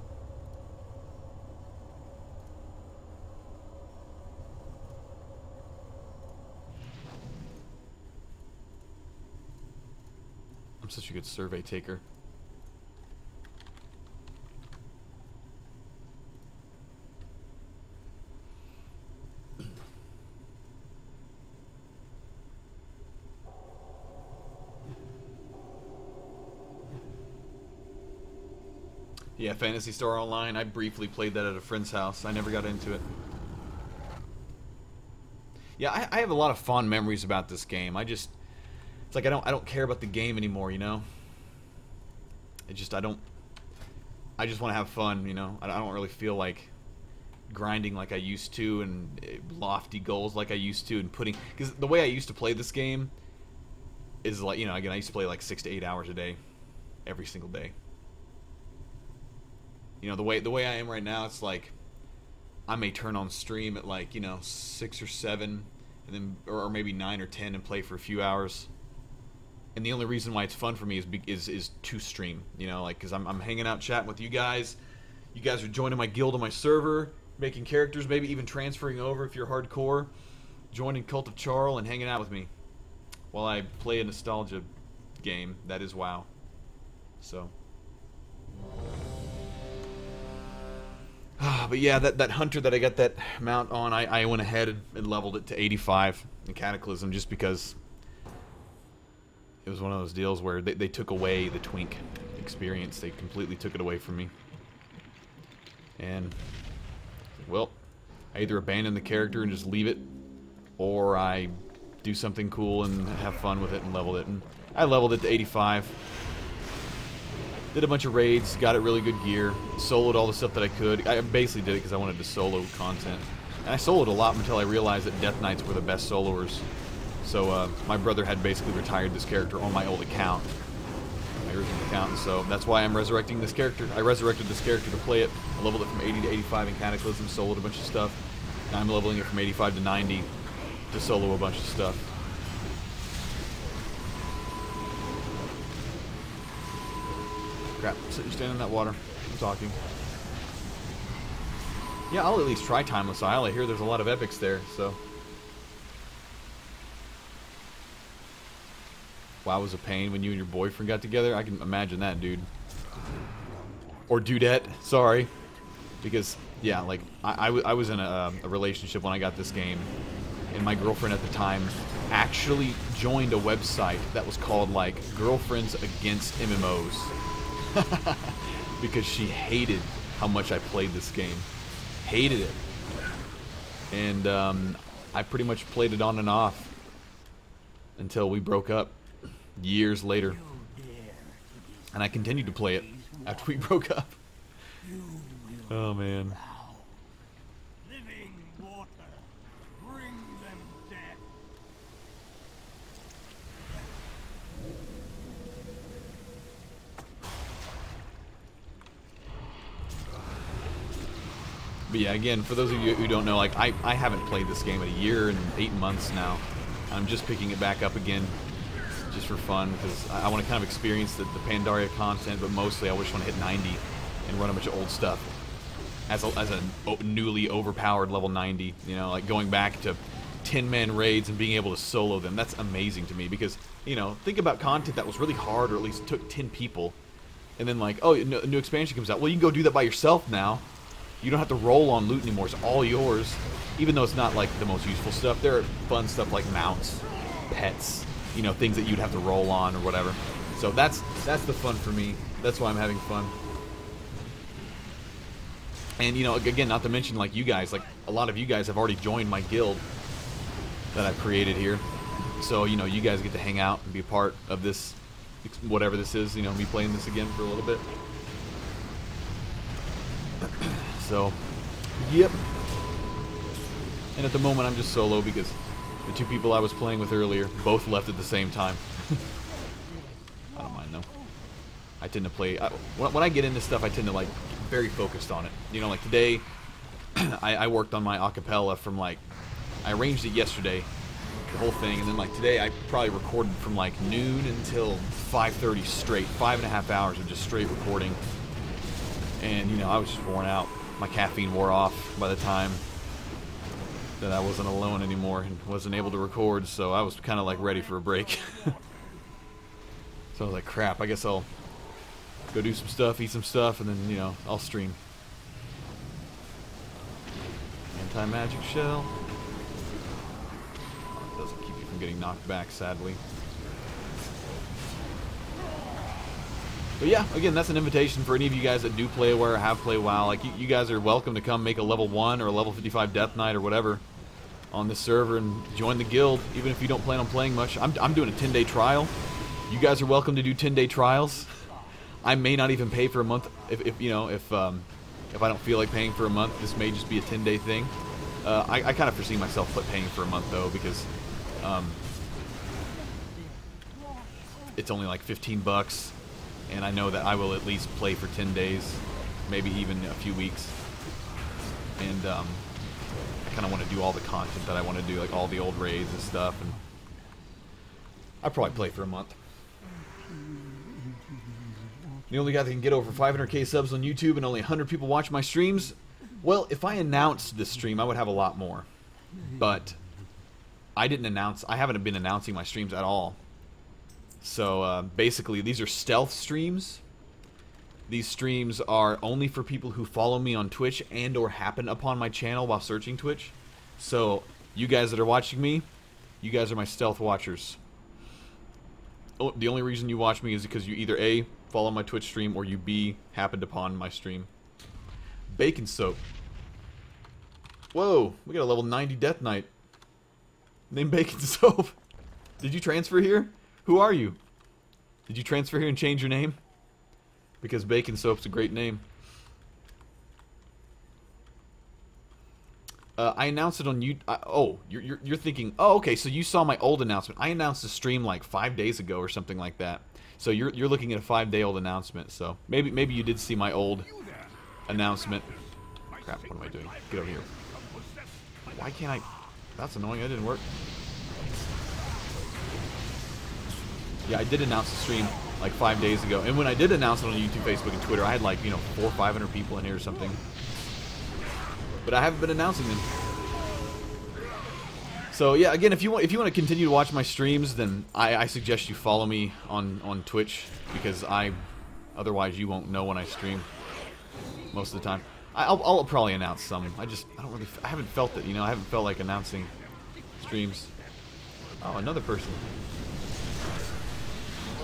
I'm such a good survey taker. Yeah, Phantasy Star Online. I briefly played that at a friend's house. I never got into it. Yeah, I have a lot of fond memories about this game. It's like I don't care about the game anymore, you know? I just want to have fun, you know? I don't really feel like grinding like I used to and lofty goals like I used to and because the way I used to play this game, is like, you know, again, I used to play like 6 to 8 hours a day, every single day. You know, the way I am right now, it's like I may turn on stream at like, you know, 6 or 7, and then or maybe 9 or 10 and play for a few hours. And the only reason why it's fun for me is to stream, you know, like because I'm hanging out chatting with you guys. You guys are joining my guild on my server, making characters, maybe even transferring over if you're hardcore, joining Cult of Charl and hanging out with me while I play a nostalgia game that is WoW. So, but yeah, that hunter that I got that mount on, I went ahead and leveled it to 85 in Cataclysm just because it was one of those deals where they took away the twink experience. They completely took it away from me. And, well, I either abandon the character and just leave it, or I do something cool and have fun with it and leveled it. And I leveled it to 85. Did a bunch of raids, got it really good gear, soloed all the stuff that I could. I basically did it because I wanted to solo content. And I soloed a lot until I realized that Death Knights were the best soloers. So my brother had basically retired this character on my old account. My original account, and so that's why I'm resurrecting this character. I resurrected this character to play it. I leveled it from 80 to 85 in Cataclysm, soloed a bunch of stuff. Now I'm leveling it from 85 to 90 to solo a bunch of stuff. Crap, you're standing in that water. I'm talking. Yeah, I'll at least try Timeless Isle. I hear there's a lot of epics there, so. WoW was a pain when you and your boyfriend got together. I can imagine that, dude. Or dudette, sorry. Because, yeah, like, I was in a relationship when I got this game. And my girlfriend at the time actually joined a website that was called, like, Girlfriends Against MMOs. Because she hated how much I played this game. Hated it. And I pretty much played it on and off until we broke up. Years later, and I continued to play it after we broke up. Oh man. Living water, bring them death. But yeah, again, for those of you who don't know, like I haven't played this game in a year and 8 months now. I'm just picking it back up again. Just for fun, because I want to kind of experience the Pandaria content, but mostly I just want to hit 90 and run a bunch of old stuff as a newly overpowered level 90. You know, like going back to 10-man raids and being able to solo them. That's amazing to me because, you know, think about content that was really hard or at least took 10 people, and then like, oh, a new expansion comes out. Well, you can go do that by yourself now. You don't have to roll on loot anymore. It's all yours. Even though it's not like the most useful stuff, there are fun stuff like mounts, pets. You know, things that you'd have to roll on or whatever. So that's the fun for me. That's why I'm having fun. And, you know, again, not to mention, like, you guys, like, a lot of you guys have already joined my guild that I've created here. So, you know, you guys get to hang out and be a part of this, whatever this is, you know, me playing this again for a little bit. So, yep. And at the moment, I'm just solo because the two people I was playing with earlier both left at the same time. I don't mind, though. I tend to play... when I get into stuff, I tend to, like, get very focused on it. You know, like today, I worked on my acapella from, like... I arranged it yesterday, the whole thing, and then, like, today I probably recorded from, like, noon until 5:30 straight. 5.5 hours of just straight recording. And, you know, I was just worn out. My caffeine wore off by the time that I wasn't alone anymore and wasn't able to record, so I was kind of like ready for a break. So I was like, crap, I guess I'll go do some stuff, eat some stuff, and then, you know, I'll stream. Anti-magic shell. Oh, it doesn't keep you from getting knocked back, sadly. But yeah, again, that's an invitation for any of you guys that do play WoW or have played WoW. Like, you guys are welcome to come make a level 1 or a level 55 Death Knight or whatever on this server and join the guild, even if you don't plan on playing much. I'm doing a 10-day trial. You guys are welcome to do 10-day trials. I may not even pay for a month if I don't feel like paying for a month. This may just be a 10-day thing. I kind of foresee myself paying for a month though, because it's only like 15 bucks, and I know that I will at least play for 10 days, maybe even a few weeks. And I kind of want to do all the content that I want to do, like all the old raids and stuff, and I'll probably play for a month. The only guy that can get over 500k subs on YouTube and only 100 people watch my streams. Well, if I announced this stream, I would have a lot more. But I haven't been announcing my streams at all. So basically, these are stealth streams. These streams are only for people who follow me on Twitch and or happen upon my channel while searching Twitch. So you guys that are watching me, you guys are my stealth watchers. Oh, the only reason you watch me is because you either A, follow my Twitch stream, or you B, happened upon my stream. Bacon soap. Whoa, we got a level 90 Death Knight. Named Bacon Soap. Did you transfer here? Who are you? Did you transfer here and change your name? Because Bacon Soap's a great name. I announced it on you. Oh, you're thinking. Oh, okay. So you saw my old announcement. I announced the stream like 5 days ago or something like that. So you're looking at a 5-day-old announcement. So maybe you did see my old announcement. Crap! What am I doing? Get over here. Why can't I? That's annoying. That didn't work. Yeah, I did announce the stream like 5 days ago, and when I did announce it on YouTube, Facebook, and Twitter, I had like 400 or 500 people in here or something. But I haven't been announcing them. So yeah, again, if you want to continue to watch my streams, then I suggest you follow me on Twitch, because otherwise you won't know when I stream most of the time. I'll probably announce some. I haven't felt it. I haven't felt like announcing streams. Oh, another person.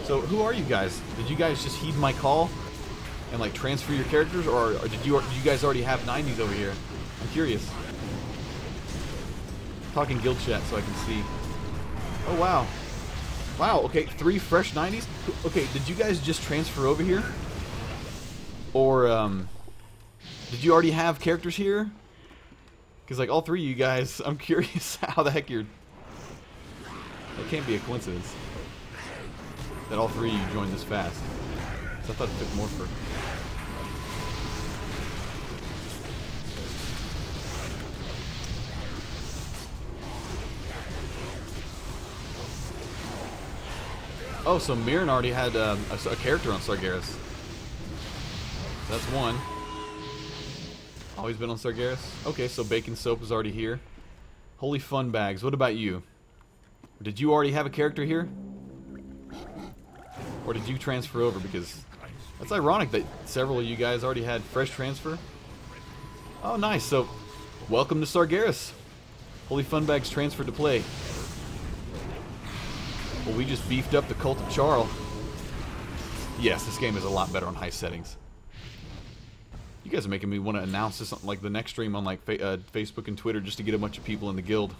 So who are you guys? Did you guys just heed my call and like transfer your characters, or did you guys already have 90s over here? I'm curious. Talking guild chat so I can see. Oh wow. Wow, okay, 3 fresh 90s? Okay, did you guys just transfer over here? Or did you already have characters here? Because like all 3 of you guys, I'm curious how the heck you're... That can't be a coincidence that all 3 of you joined this fast. So I thought it took more for... Oh, so Mirren already had a character on Sargeras. That's one. Always been on Sargeras? Okay, so Bacon Soap is already here. Holy Fun Bags, what about you? Did you already have a character here? Or did you transfer over? Because that's ironic that several of you guys already had fresh transfer. Oh, nice. So, welcome to Sargeras. Holy Fun Bags transferred to play. Well, we just beefed up the Cult of Charl. Yes, this game is a lot better on high settings. You guys are making me want to announce this on like the next stream on like Facebook and Twitter just to get a bunch of people in the guild.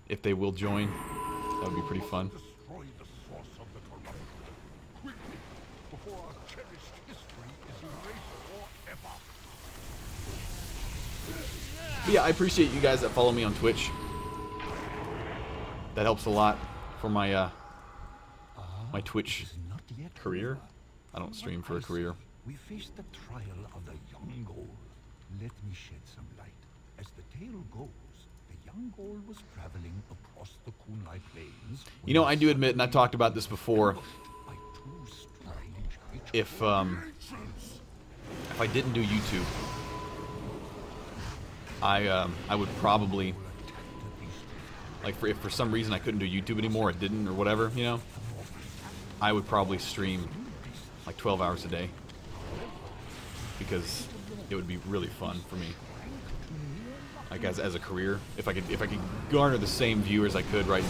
If they will join, that would be pretty fun. Destroy the source of the corruption. Quickly, before our cherished history is erased forever. But yeah, I appreciate you guys that follow me on Twitch. That helps a lot for my my Twitch career. I don't stream for a career. We faced the trial of the young Gold. Let me shed some light. As the tale goes, the young Gold was traveling across the Kunai Plains. You know, I do admit, and I've talked about this before, By 2 strange creatures. if I didn't do YouTube, I would probably, like, if for some reason I couldn't do YouTube anymore, or didn't, or whatever, you know, I would probably stream like 12 hours a day, because it would be really fun for me, like as a career. If I could garner the same viewers I could right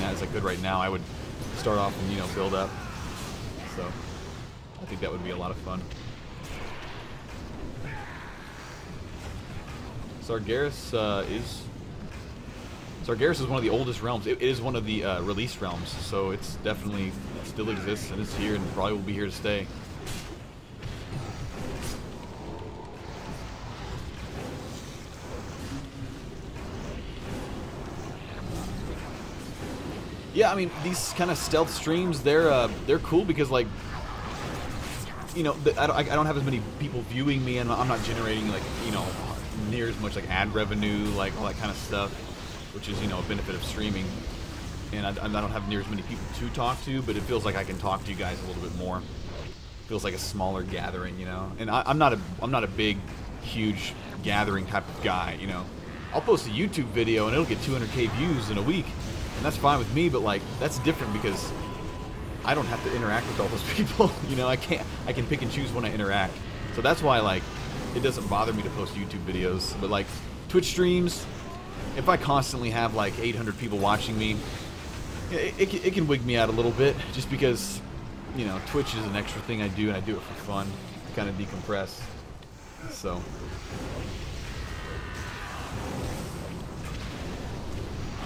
now, I would start off and build up. So I think that would be a lot of fun. Sargeras is one of the oldest realms. It is one of the released realms, so it still exists and it's here and probably will be here to stay. Yeah, I mean, these kind of stealth streams, they're cool because, like, you know, I don't have as many people viewing me, and I'm not generating, like, you know, near as much, like, ad revenue, like, all that kind of stuff, which is, you know, a benefit of streaming. And I don't have near as many people to talk to, but it feels like I can talk to you guys a little bit more. Feels like a smaller gathering, you know. And I'm not a big, huge gathering type of guy, you know. I'll post a YouTube video and it'll get 200K views in a week, and that's fine with me. But like, that's different because I don't have to interact with all those people. You know, I can pick and choose when I interact. So that's why, like, it doesn't bother me to post YouTube videos. But like Twitch streams, if I constantly have like 800 people watching me, it can wig me out a little bit, just because, you know, Twitch is an extra thing I do, and I do it for fun, to kind of decompress. So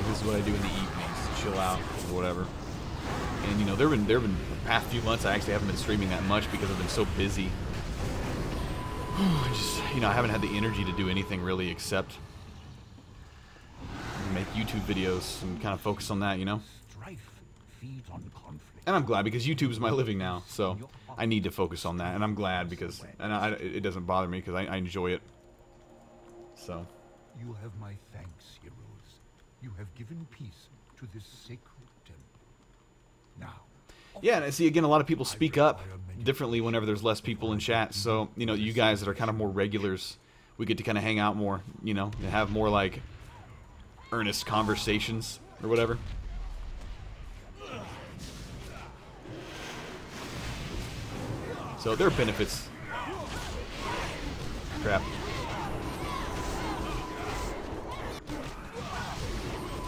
this is what I do in the evenings, chill out or whatever. And you know, there have been the past few months I actually haven't been streaming that much because I've been so busy. You know, I haven't had the energy to do anything really except make YouTube videos and kind of focus on that, you know. And I'm glad, because YouTube is my living now, so I need to focus on that, and I'm glad because, and it doesn't bother me because I enjoy it. So. You have my thanks, heroes. You have given peace to this sacred temple. Now. Yeah, and see, again, a lot of people speak up differently whenever there's less people in chat. So, you know, you guys that are kind of more regulars, we get to kind of hang out more, you know, and have more like earnest conversations or whatever. So there are benefits. Crap.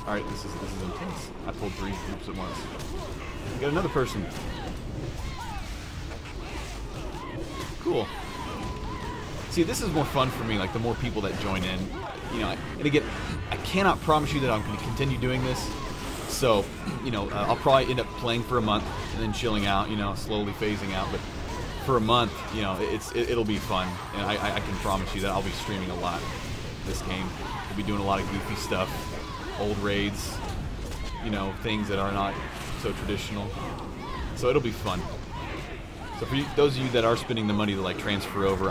Alright, this is intense. I pulled 3 groups at once. We got another person. Cool. See, this is more fun for me, like the more people that join in. You know, and again, I cannot promise you that I'm going to continue doing this. So, you know, I'll probably end up playing for a month and then chilling out, you know, slowly phasing out. But for a month, you know, it'll be fun, and I can promise you that I'll be streaming a lot this game. We'll be doing a lot of goofy stuff, old raids, you know, things that are not so traditional. So it'll be fun. So for you, those of you that are spending the money to like transfer over,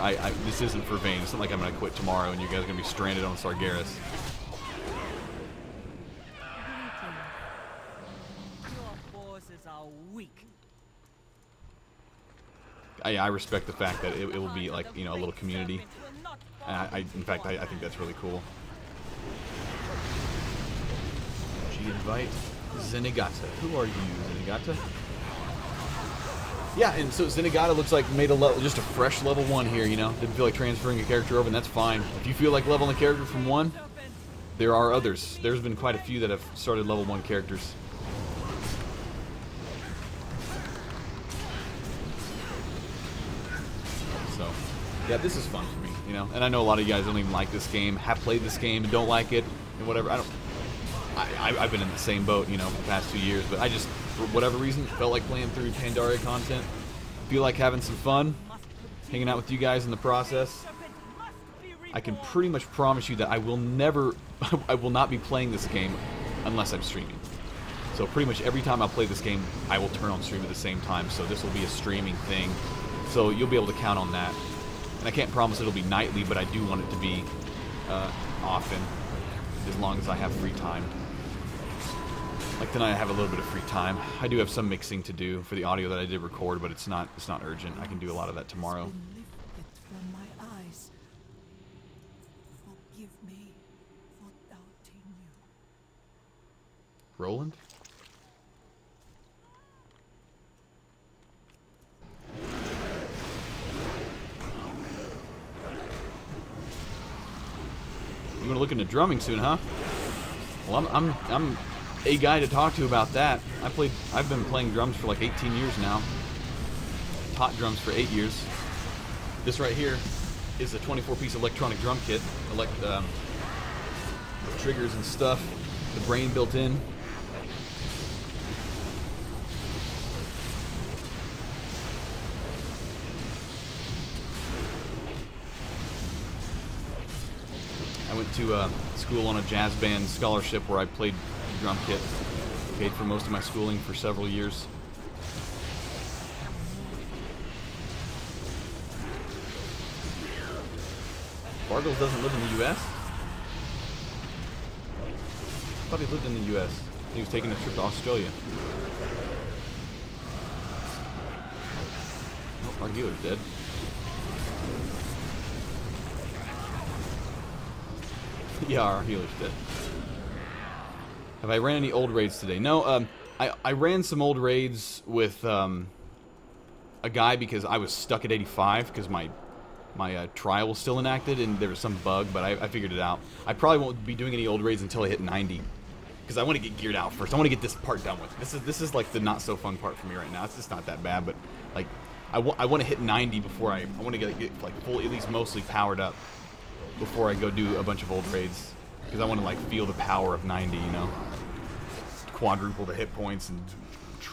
this isn't for vain. It's not like I'm gonna quit tomorrow and you guys are gonna be stranded on Sargeras. Your forces are weak. I respect the fact that it will be like, you know, a little community. And in fact, I think that's really cool. Invite Zenigata. Who are you, Zenigata? Yeah, and so Zenigata looks like made a level, just a fresh level 1 here, you know. Didn't feel like transferring a character over, and that's fine. If you feel like leveling a character from 1, there are others. There's been quite a few that have started level 1 characters. So, yeah, this is fun for me, you know. And I know a lot of you guys don't even like this game, have played this game and don't like it, and whatever. I've been in the same boat, you know, for the past 2 years, but I just, for whatever reason, felt like playing through Pandaria content. Feel like having some fun, hanging out with you guys in the process. I can pretty much promise you that I will not be playing this game unless I'm streaming. So pretty much every time I play this game, I will turn on stream at the same time, so this will be a streaming thing. So you'll be able to count on that. And I can't promise it'll be nightly, but I do want it to be often, as long as I have free time. Like tonight I have a little bit of free time. I do have some mixing to do for the audio that I did record, but it's not urgent. I can do a lot of that tomorrow. From my eyes. Forgive me for doubting you. Roland? You want to look into drumming soon, huh? Well, I'm a guy to talk to about that. I've been playing drums for like 18 years now. Taught drums for 8 years. This right here is a 24-piece electronic drum kit, with triggers and stuff, the brain built in. I went to school on a jazz band scholarship where I played drum kit. Paid for most of my schooling for several years. Bargles doesn't live in the U.S.? I thought he lived in the U.S. He was taking a trip to Australia. Oh, our healer's dead. Yeah, our healer's dead. Have I ran any old raids today? No, I ran some old raids with a guy because I was stuck at 85 because my trial was still enacted and there was some bug, but I figured it out. I probably won't be doing any old raids until I hit 90 because I want to get geared out first. I want to get this part done with. This is like the not so fun part for me right now. It's just not that bad, but like I want to hit 90 before I want to get like fully, at least mostly powered up before I go do a bunch of old raids because I want to like feel the power of 90, you know. Quadruple the hit points and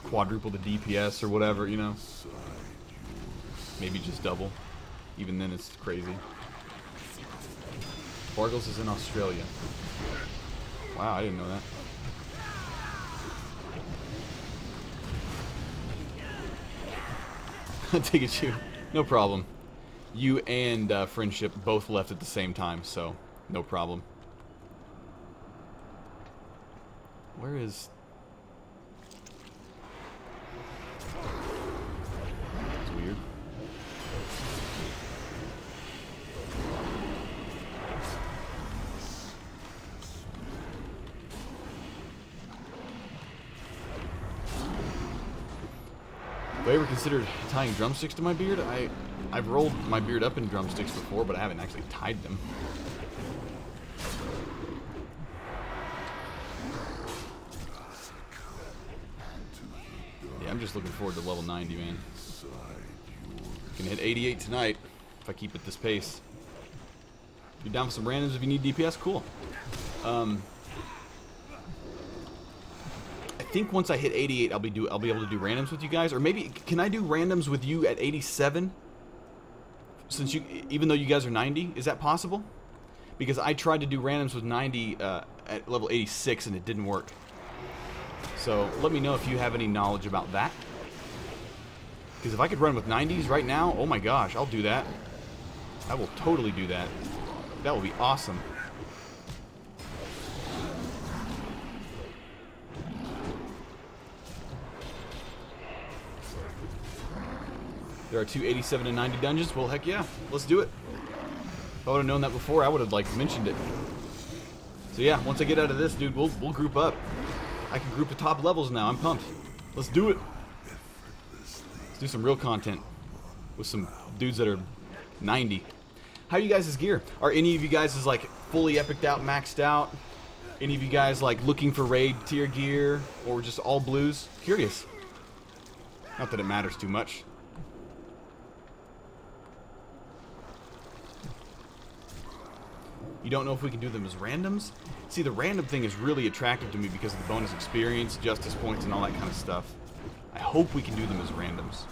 quadruple the DPS or whatever, you know. Maybe just double. Even then it's crazy. Bargles is in Australia. Wow, I didn't know that. Take it, you. No problem. You and Friendship both left at the same time, so no problem. Where is... That's weird. Have I ever considered tying drumsticks to my beard? I've rolled my beard up in drumsticks before, but I haven't actually tied them. Yeah, I'm just looking forward to level 90, man. Gonna hit 88 tonight if I keep at this pace. You're down for some randoms if you need DPS? Cool. I think once I hit 88, I'll be able to do randoms with you guys, or maybe can I do randoms with you at 87? Since even though you guys are 90, is that possible? Because I tried to do randoms with 90 at level 86 and it didn't work. So let me know if you have any knowledge about that. Because if I could run with 90s right now, oh my gosh, I'll do that. I will totally do that. That will be awesome. There are two 87 and 90 dungeons. Well, heck yeah, let's do it. If I would have known that before, I would have like mentioned it. So yeah, once I get out of this, dude, we'll group up. I can group to top levels now. I'm pumped. Let's do it. Let's do some real content with some dudes that are 90. How are you guys' gear? Are any of you guys like fully epiced out, maxed out? Any of you guys like looking for raid tier gear or just all blues? Curious. Not that it matters too much. You don't know if we can do them as randoms? See, the random thing is really attractive to me because of the bonus experience, justice points, and all that kind of stuff. I hope we can do them as randoms.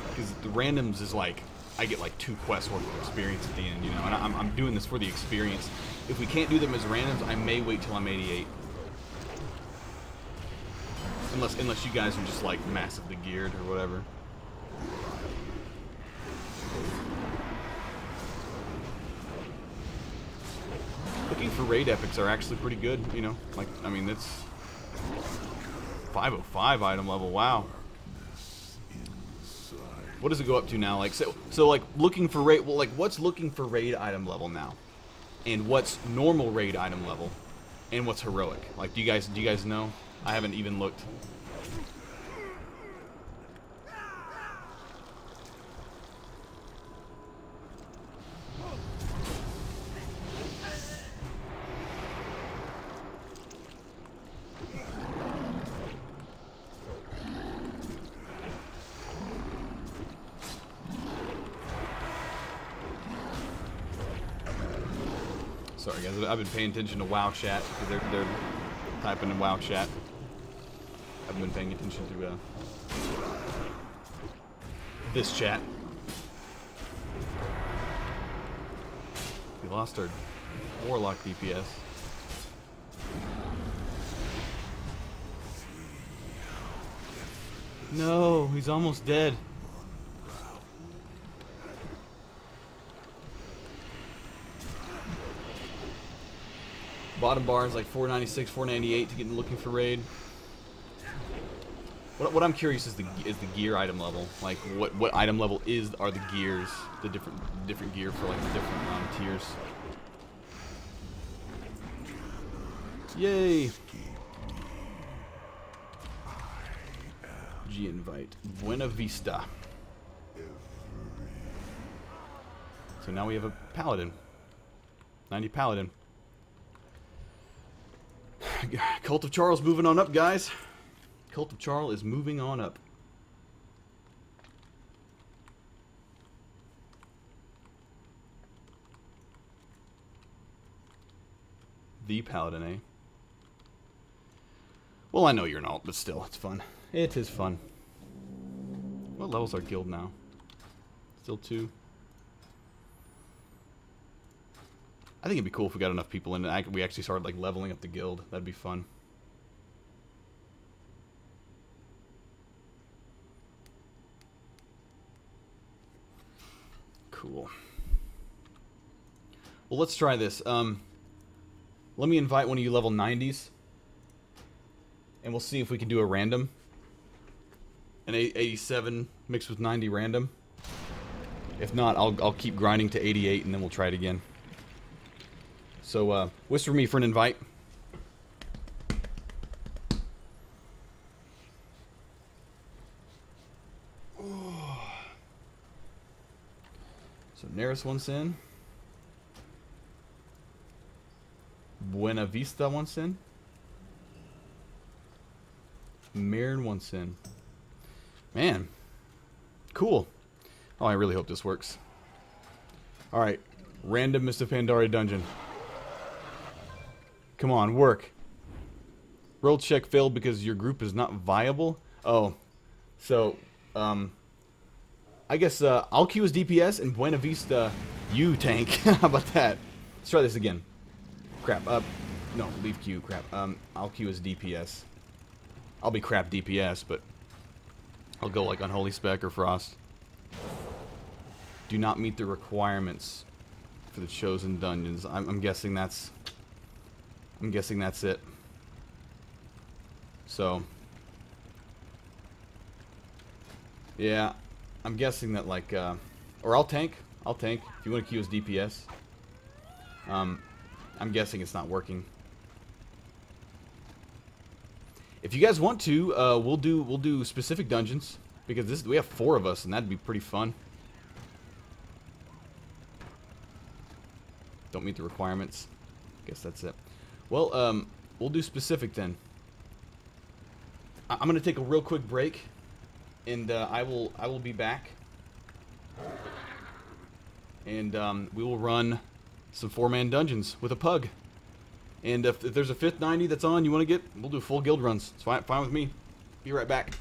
Because the randoms is like, I get like 2 quests worth of experience at the end, you know, and I'm doing this for the experience. If we can't do them as randoms, I may wait till I'm 88. Unless you guys are just like massively geared or whatever. Looking for raid epics are actually pretty good, you know. Like, I mean, it's 505 item level. Wow. What does it go up to now? Like, so like looking for raid. Well, like, what's looking for raid item level now, and what's normal raid item level, and what's heroic? Like, do you guys know? I haven't even looked. Sorry guys, I've been paying attention to WoW chat because they're typing in WoW chat. I've been paying attention to this chat. We lost our Warlock DPS. No, he's almost dead. Bottom bar is like 496, 498 to get looking for raid. What I'm curious is the gear item level. Like what item level are the gears, the different gear for like the different tiers. Yay! G invite. Buena Vista. So now we have a paladin. 90 paladin. Cult of Charles moving on up, guys. Cult of Charles is moving on up. The paladin, eh? Well, I know you're not, but still, it's fun. It is fun. What level's our guild now? Still 2. I think it'd be cool if we got enough people in and we actually started like leveling up the guild. That'd be fun. Cool. Well, let's try this. Let me invite one of you level 90s. And we'll see if we can do a random. An 87 mixed with 90 random. If not, I'll keep grinding to 88 and then we'll try it again. So, whisper me for an invite. So, Neris wants in. Buena Vista wants in. Marin wants in. Man. Cool. Oh, I really hope this works. Alright. Random Mr. Pandaria dungeon. Come on, work. Roll check failed because your group is not viable? Oh. So, I guess, I'll queue as DPS and Buena Vista, you tank. How about that? Let's try this again. Crap, no, leave queue, crap. I'll queue as DPS. I'll be crap DPS, but I'll go like Unholy Spec or Frost. Do not meet the requirements for the chosen dungeons. I'm guessing that's... I'm guessing that's it. So... yeah, I'm guessing that like, or I'll tank. I'll tank if you want to queue as DPS. I'm guessing it's not working. If you guys want to, we'll do specific dungeons because we have 4 of us and that'd be pretty fun. Don't meet the requirements. Guess that's it. Well, we'll do specific then. I'm gonna take a real quick break, and I will be back, and we will run some 4-man dungeons with a pug. And if there's a 5th 90 that's on you want to get, we'll do full guild runs. It's fine with me. Be right back.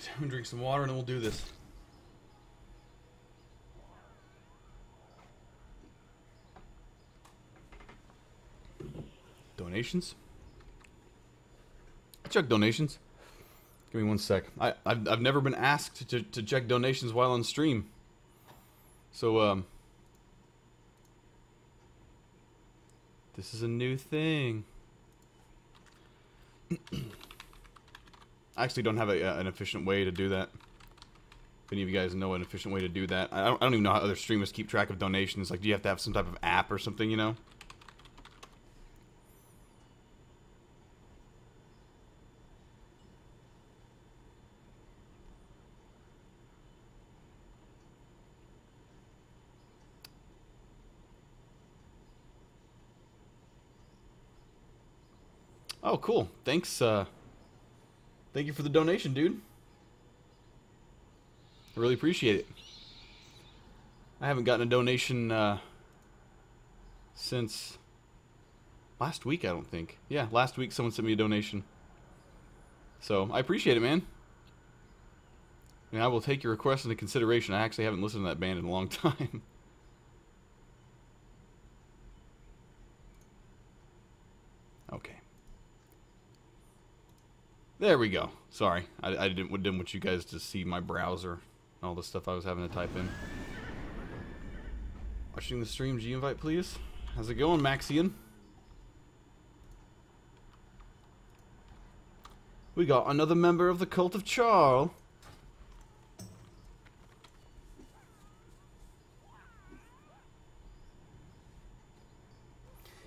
Alright, I'm gonna drink some water and then we'll do this. Donations? Check donations. Give me one sec. I've never been asked to check donations while on stream. So, this is a new thing. I actually don't have an efficient way to do that. If any of you guys know an efficient way to do that. I don't even know how other streamers keep track of donations. Like, do you have to have some type of app or something, you know? Oh, cool. Thanks, thank you for the donation, dude. I really appreciate it. I haven't gotten a donation, since last week, I don't think. Yeah, last week someone sent me a donation. So, I appreciate it, man. And I will take your request into consideration. I actually haven't listened to that band in a long time. Okay. There we go. Sorry, I didn't want you guys to see my browser and all the stuff I was having to type in. Watching the stream, G-invite, please. How's it going, Maxian? We got another member of the Cult of Charles.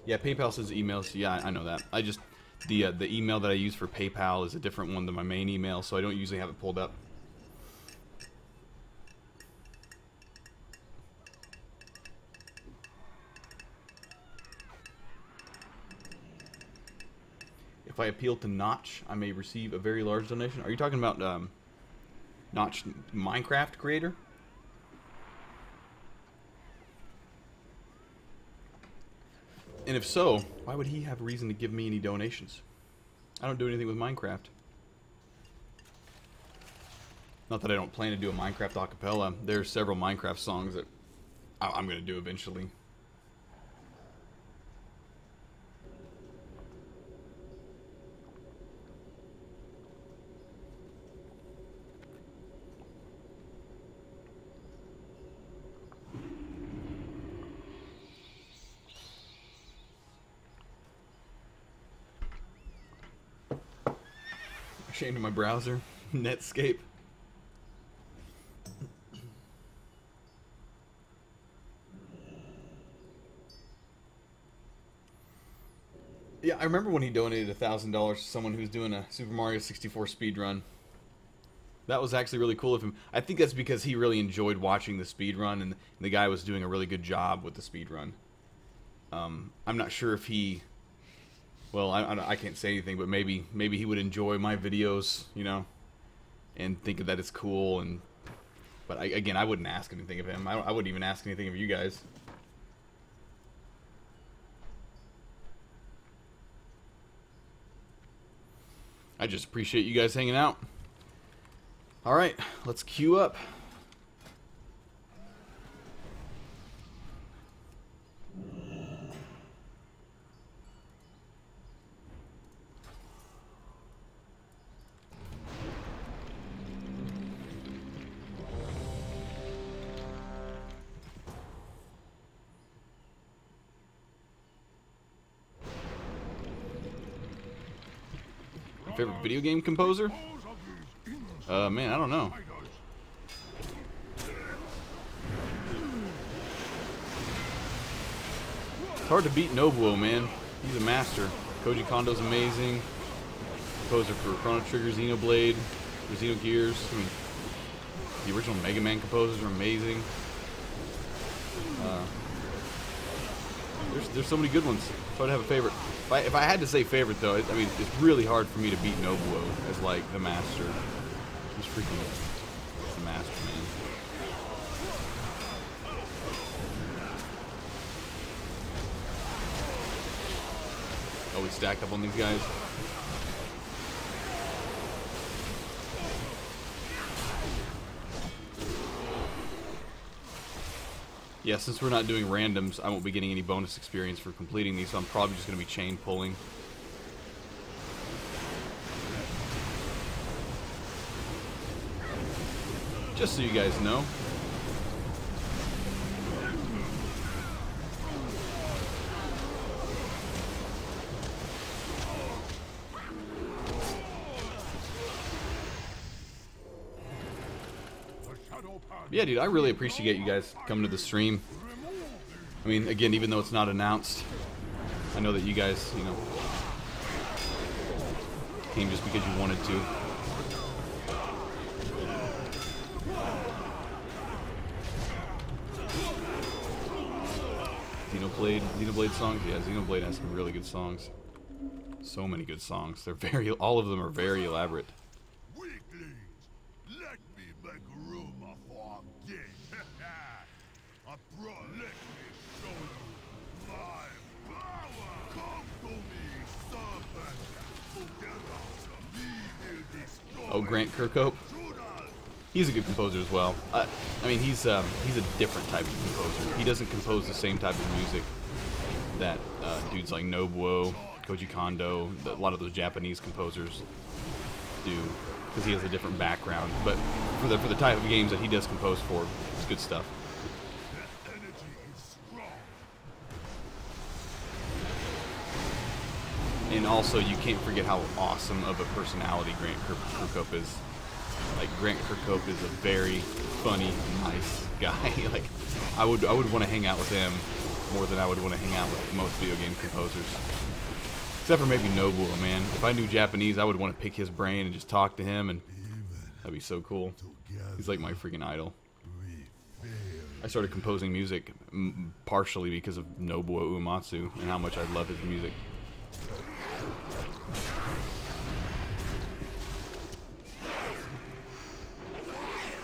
Yeah, PayPal sends emails. Yeah, I know that. I just the email that I use for PayPal is a different one than my main email, so I don't usually have it pulled up. If I appeal to Notch, I may receive a very large donation. Are you talking about Notch Minecraft creator? And if so, why would he have reason to give me any donations? I don't do anything with Minecraft. Not that I don't plan to do a Minecraft acapella. There are several Minecraft songs that I'm going to do eventually. Ashamed of my browser. Netscape. Yeah, I remember when he donated $1,000 to someone who's doing a Super Mario 64 speedrun. That was actually really cool of him. I think that's because he really enjoyed watching the speedrun, and the guy was doing a really good job with the speedrun. I'm not sure if he... Well, I can't say anything, but maybe he would enjoy my videos, you know, and think that it's cool. But again, I wouldn't ask anything of him. I wouldn't even ask anything of you guys. I just appreciate you guys hanging out. All right, let's queue up. Favorite video game composer? Man, I don't know. It's hard to beat Nobuo, man. He's a master. Koji Kondo's amazing. Composer for Chrono Trigger, Xenoblade, Xenogears. I mean, the original Mega Man composers are amazing. There's so many good ones. It's hard to have a favorite. If I had to say favorite, though, I mean, it's really hard for me to beat Nobuo as, like, the master. He's freaking the master, man. Oh, we stacked up on these guys. Yeah, since we're not doing randoms, I won't be getting any bonus experience for completing these, so I'm probably just going to be chain pulling. Just so you guys know. Yeah, dude, I really appreciate you guys coming to the stream. I mean, again, even though it's not announced, I know that you guys, you know, came just because you wanted to. Xenoblade songs? Yeah, Xenoblade has some really good songs. So many good songs. All of them are very elaborate. Weaklings, let me make room for a king. Let me show you my power. Come to me, serpent. Together, we will destroy. Oh, Grant Kirkhope? He's a good composer as well. I mean, he's a different type of composer. He doesn't compose the same type of music that dudes like Nobuo, Koji Kondo, a lot of those Japanese composers do, because he has a different background. But for the type of games that he does compose for, it's good stuff. And also, you can't forget how awesome of a personality Grant Kirkhope is. Like, Grant Kirkhope is a very funny, nice guy. Like, I would want to hang out with him more than I would want to hang out with most video game composers. Except for maybe Nobuo, man. If I knew Japanese, I would want to pick his brain and just talk to him, and that'd be so cool. He's like my freaking idol. I started composing music partially because of Nobuo Uematsu and how much I love his music.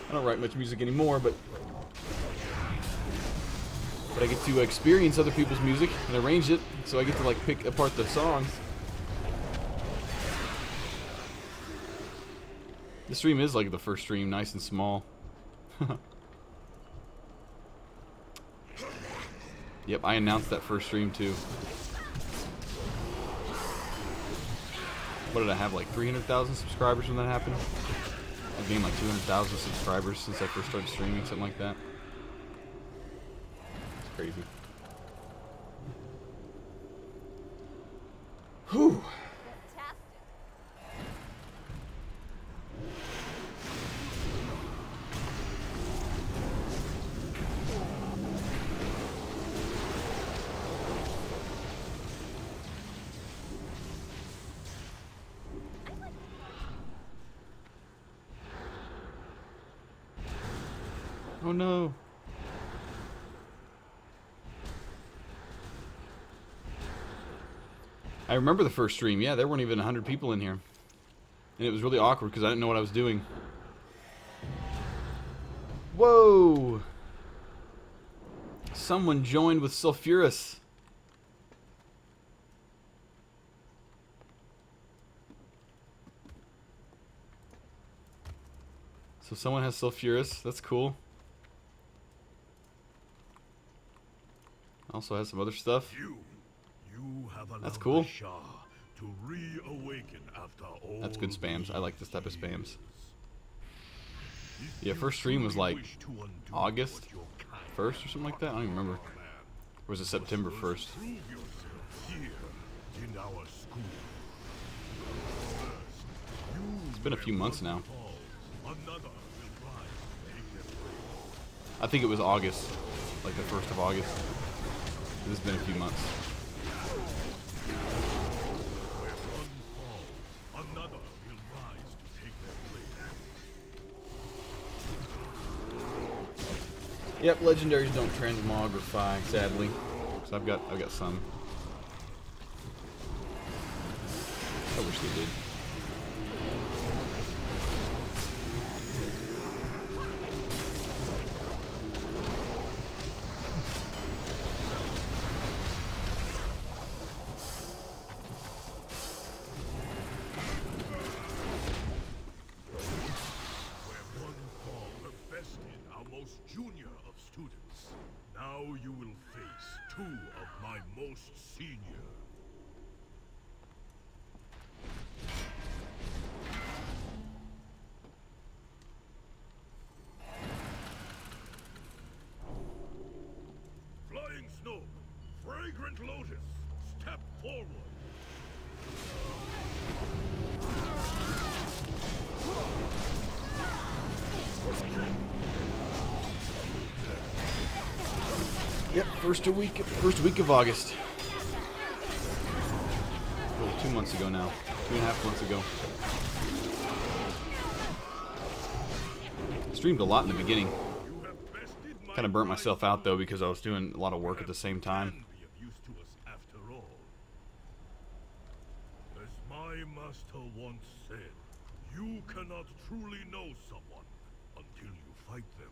I don't write much music anymore, but I get to experience other people's music and arrange it, so I get to like pick apart the songs. The stream is like the first stream, nice and small. Yep, I announced that first stream too. What did I have, like 300,000 subscribers when that happened? I've gained like 200,000 subscribers since I first started streaming, something like that. It's crazy. Whew. Oh no. I remember the first stream. Yeah, there weren't even 100 people in here. And it was really awkward because I didn't know what I was doing. Whoa! Someone joined with Sulfurous. So someone has Sulfurous. That's cool. Also has some other stuff. You have That's cool. To reawaken after all. That's good spams. I like this type of spams. Yeah, first stream was like August 1st or something like that. I don't even remember. Or was it September 1st? It's been a few months now. I think it was August, like the 1st of August. This has been a few months. Yep, legendaries don't transmogrify, sadly. So I've got some. I wish they did. Now you will face two of my most senior. Flying Snow, Fragrant Lotus, step forward. Yep, first week of August. Oh, 2 months ago now. 2.5 months ago. Streamed a lot in the beginning. Kind of burnt myself out though because I was doing a lot of work at the same time. Be of use to us after all. As my master once said, you cannot truly know someone until you fight them.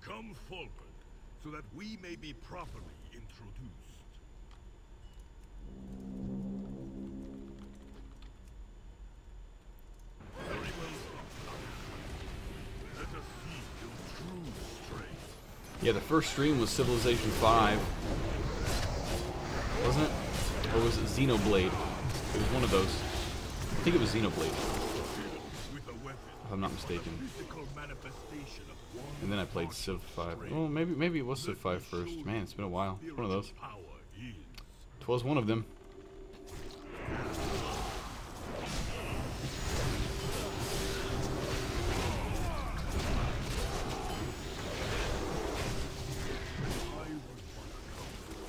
Come forward so that we may be properly introduced. Very well. Let us see your true strength. Yeah, the first stream was Civilization 5. Wasn't it? Or was it Xenoblade? It was one of those. I think it was Xenoblade, With a weapon, if I'm not mistaken. physical manifestation of one And then I played Civ 5. Well, maybe it was Civ 5 first. Man, it's been a while. It's one of those. power is. 'Twas one of them.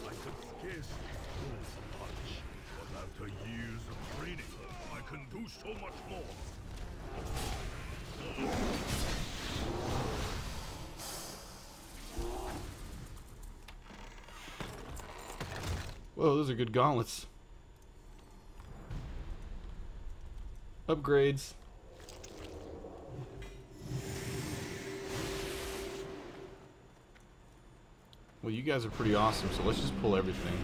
I could scarcely pull a punch, but after years of training, I can do so much more. Whoa, those are good gauntlets. Upgrades. Well, you guys are pretty awesome, so let's just pull everything.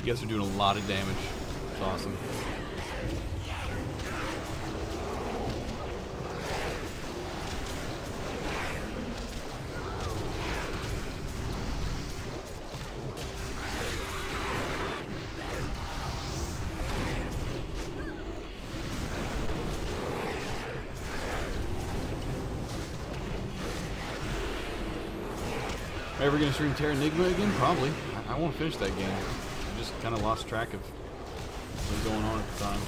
You guys are doing a lot of damage. It's awesome. Ever gonna stream Terra Enigma again? Probably. I want to finish that game. I just kind of lost track of what was going on at the time.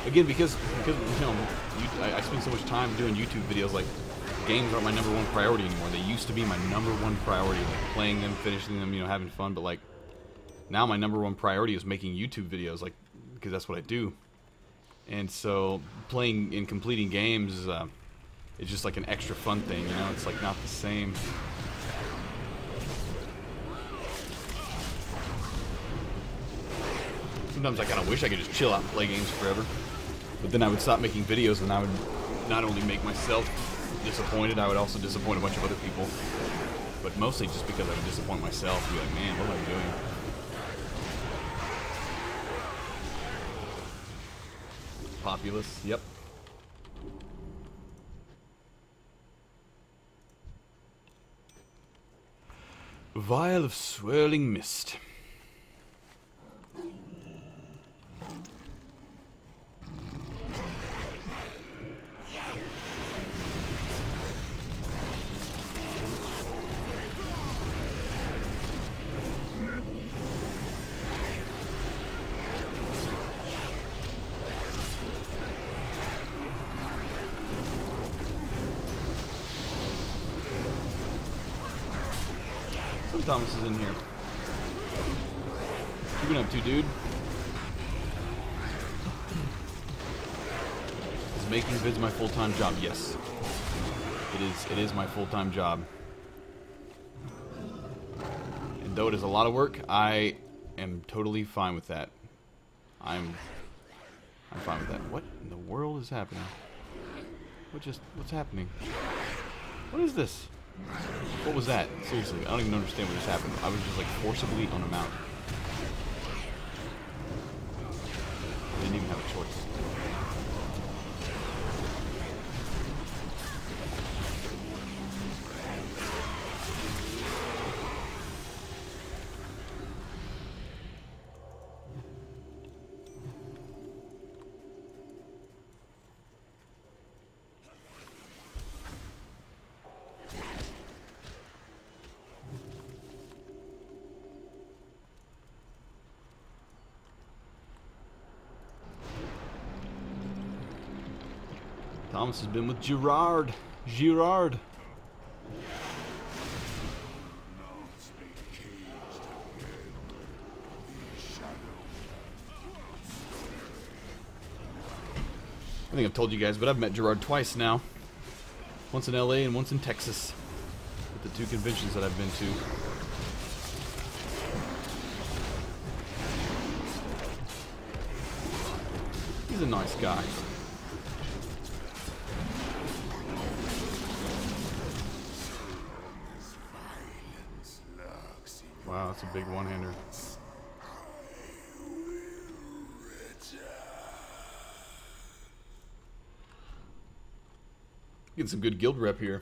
Again, because you know, I spend so much time doing YouTube videos. Like, games aren't my #1 priority anymore. They used to be my #1 priority, like playing them, finishing them, you know, having fun. But like, now my #1 priority is making YouTube videos, like, because that's what I do. And so, playing and completing games is it's just like an extra fun thing, you know. It's like not the same. Sometimes I kind of wish I could just chill out and play games forever. But then I would stop making videos and I would not only make myself disappointed, I would also disappoint a bunch of other people. But mostly just because I would disappoint myself. Be like, man, what am I doing? Populous, yep. Vial of swirling mist. Thomas is in here. What you been up to, dude? Is making vids my full-time job? Yes. It is my full-time job. And though it is a lot of work, I am totally fine with that. I'm fine with that. What in the world is happening? What's happening? What is this? What was that? Seriously, I don't even understand what just happened. I was just like forcibly on a mount. I didn't even have a choice. Thomas has been with Gerard. Gerard. I think I've told you guys, but I've met Gerard twice now. Once in LA and once in Texas. At the two conventions that I've been to. He's a nice guy. Wow, that's a big one-hander. Getting some good guild rep here.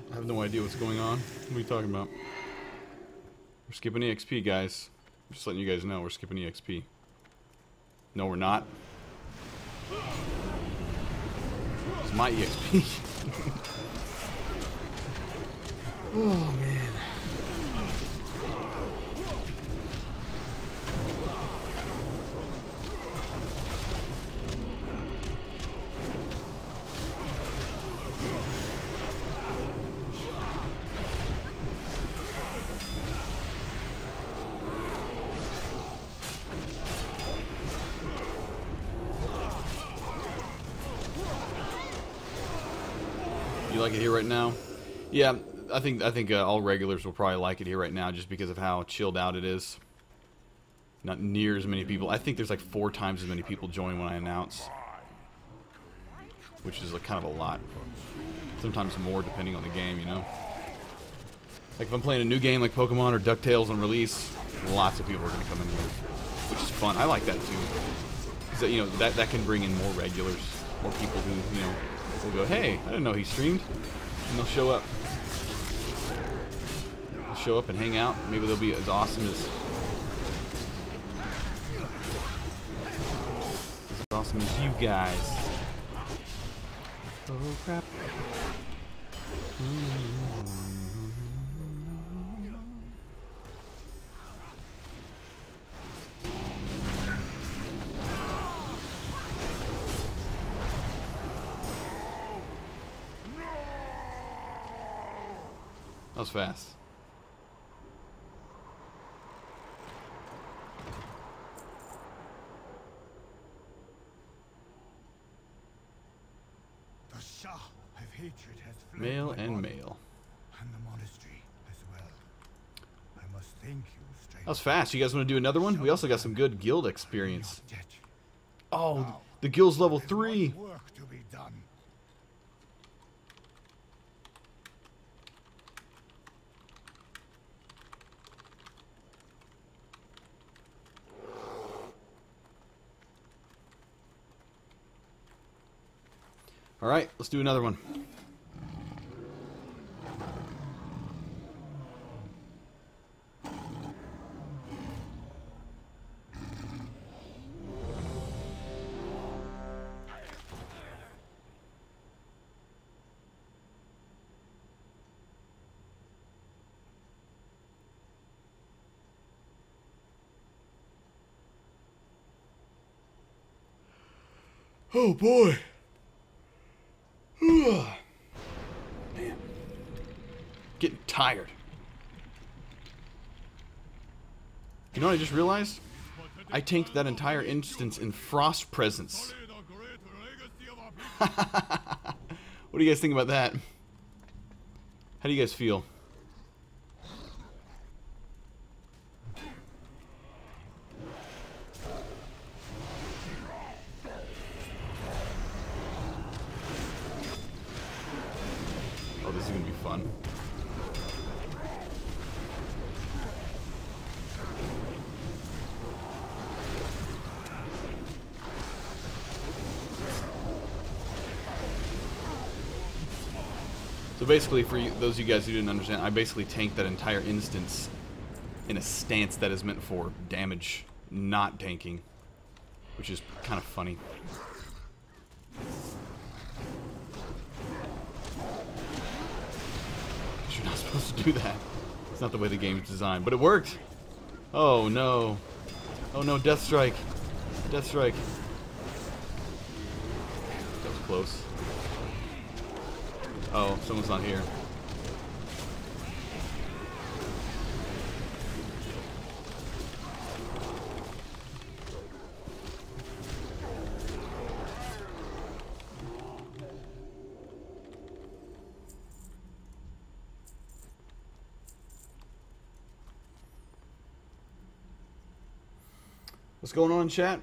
I have no idea what's going on. What are you talking about? We're skipping EXP, guys. I'm just letting you guys know we're skipping EXP. No, we're not. It's my EXP. Oh, man. You like it here right now? Yeah, I think all regulars will probably like it here right now, just because of how chilled out it is. Not near as many people. I think there's like 4 times as many people join when I announce, which is like kind of a lot. Sometimes more, depending on the game, you know. Like if I'm playing a new game like Pokemon or DuckTales on release, lots of people are going to come in here, which is fun. I like that too, because you know that can bring in more regulars, more people who, you know, will go, hey, I didn't know he streamed, and they'll show up. They'll show up and hang out. Maybe they'll be as awesome as you guys. Oh crap. That was fast. The Shah of hatred has fled Male my and body, male. and the monastery as well. I must thank you, stranger. That was fast. You guys want to do another one? We also got some good guild experience. Debt. Oh, the guild's level 3. There's much work to be done. All right, let's do another one. Oh boy. Man. Getting tired. You know what I just realized? I tanked that entire instance in Frost Presence. What do you guys think about that? How do you guys feel? Oh, this is gonna be fun. So basically, for you, those of you guys who didn't understand, I basically tanked that entire instance in a stance that is meant for damage, not tanking, which is kind of funny. You're not supposed to do that. It's not the way the game is designed, but it worked. Oh no. Oh no, Death Strike. Death Strike. That was close. Oh, someone's not here. What's going on, chat?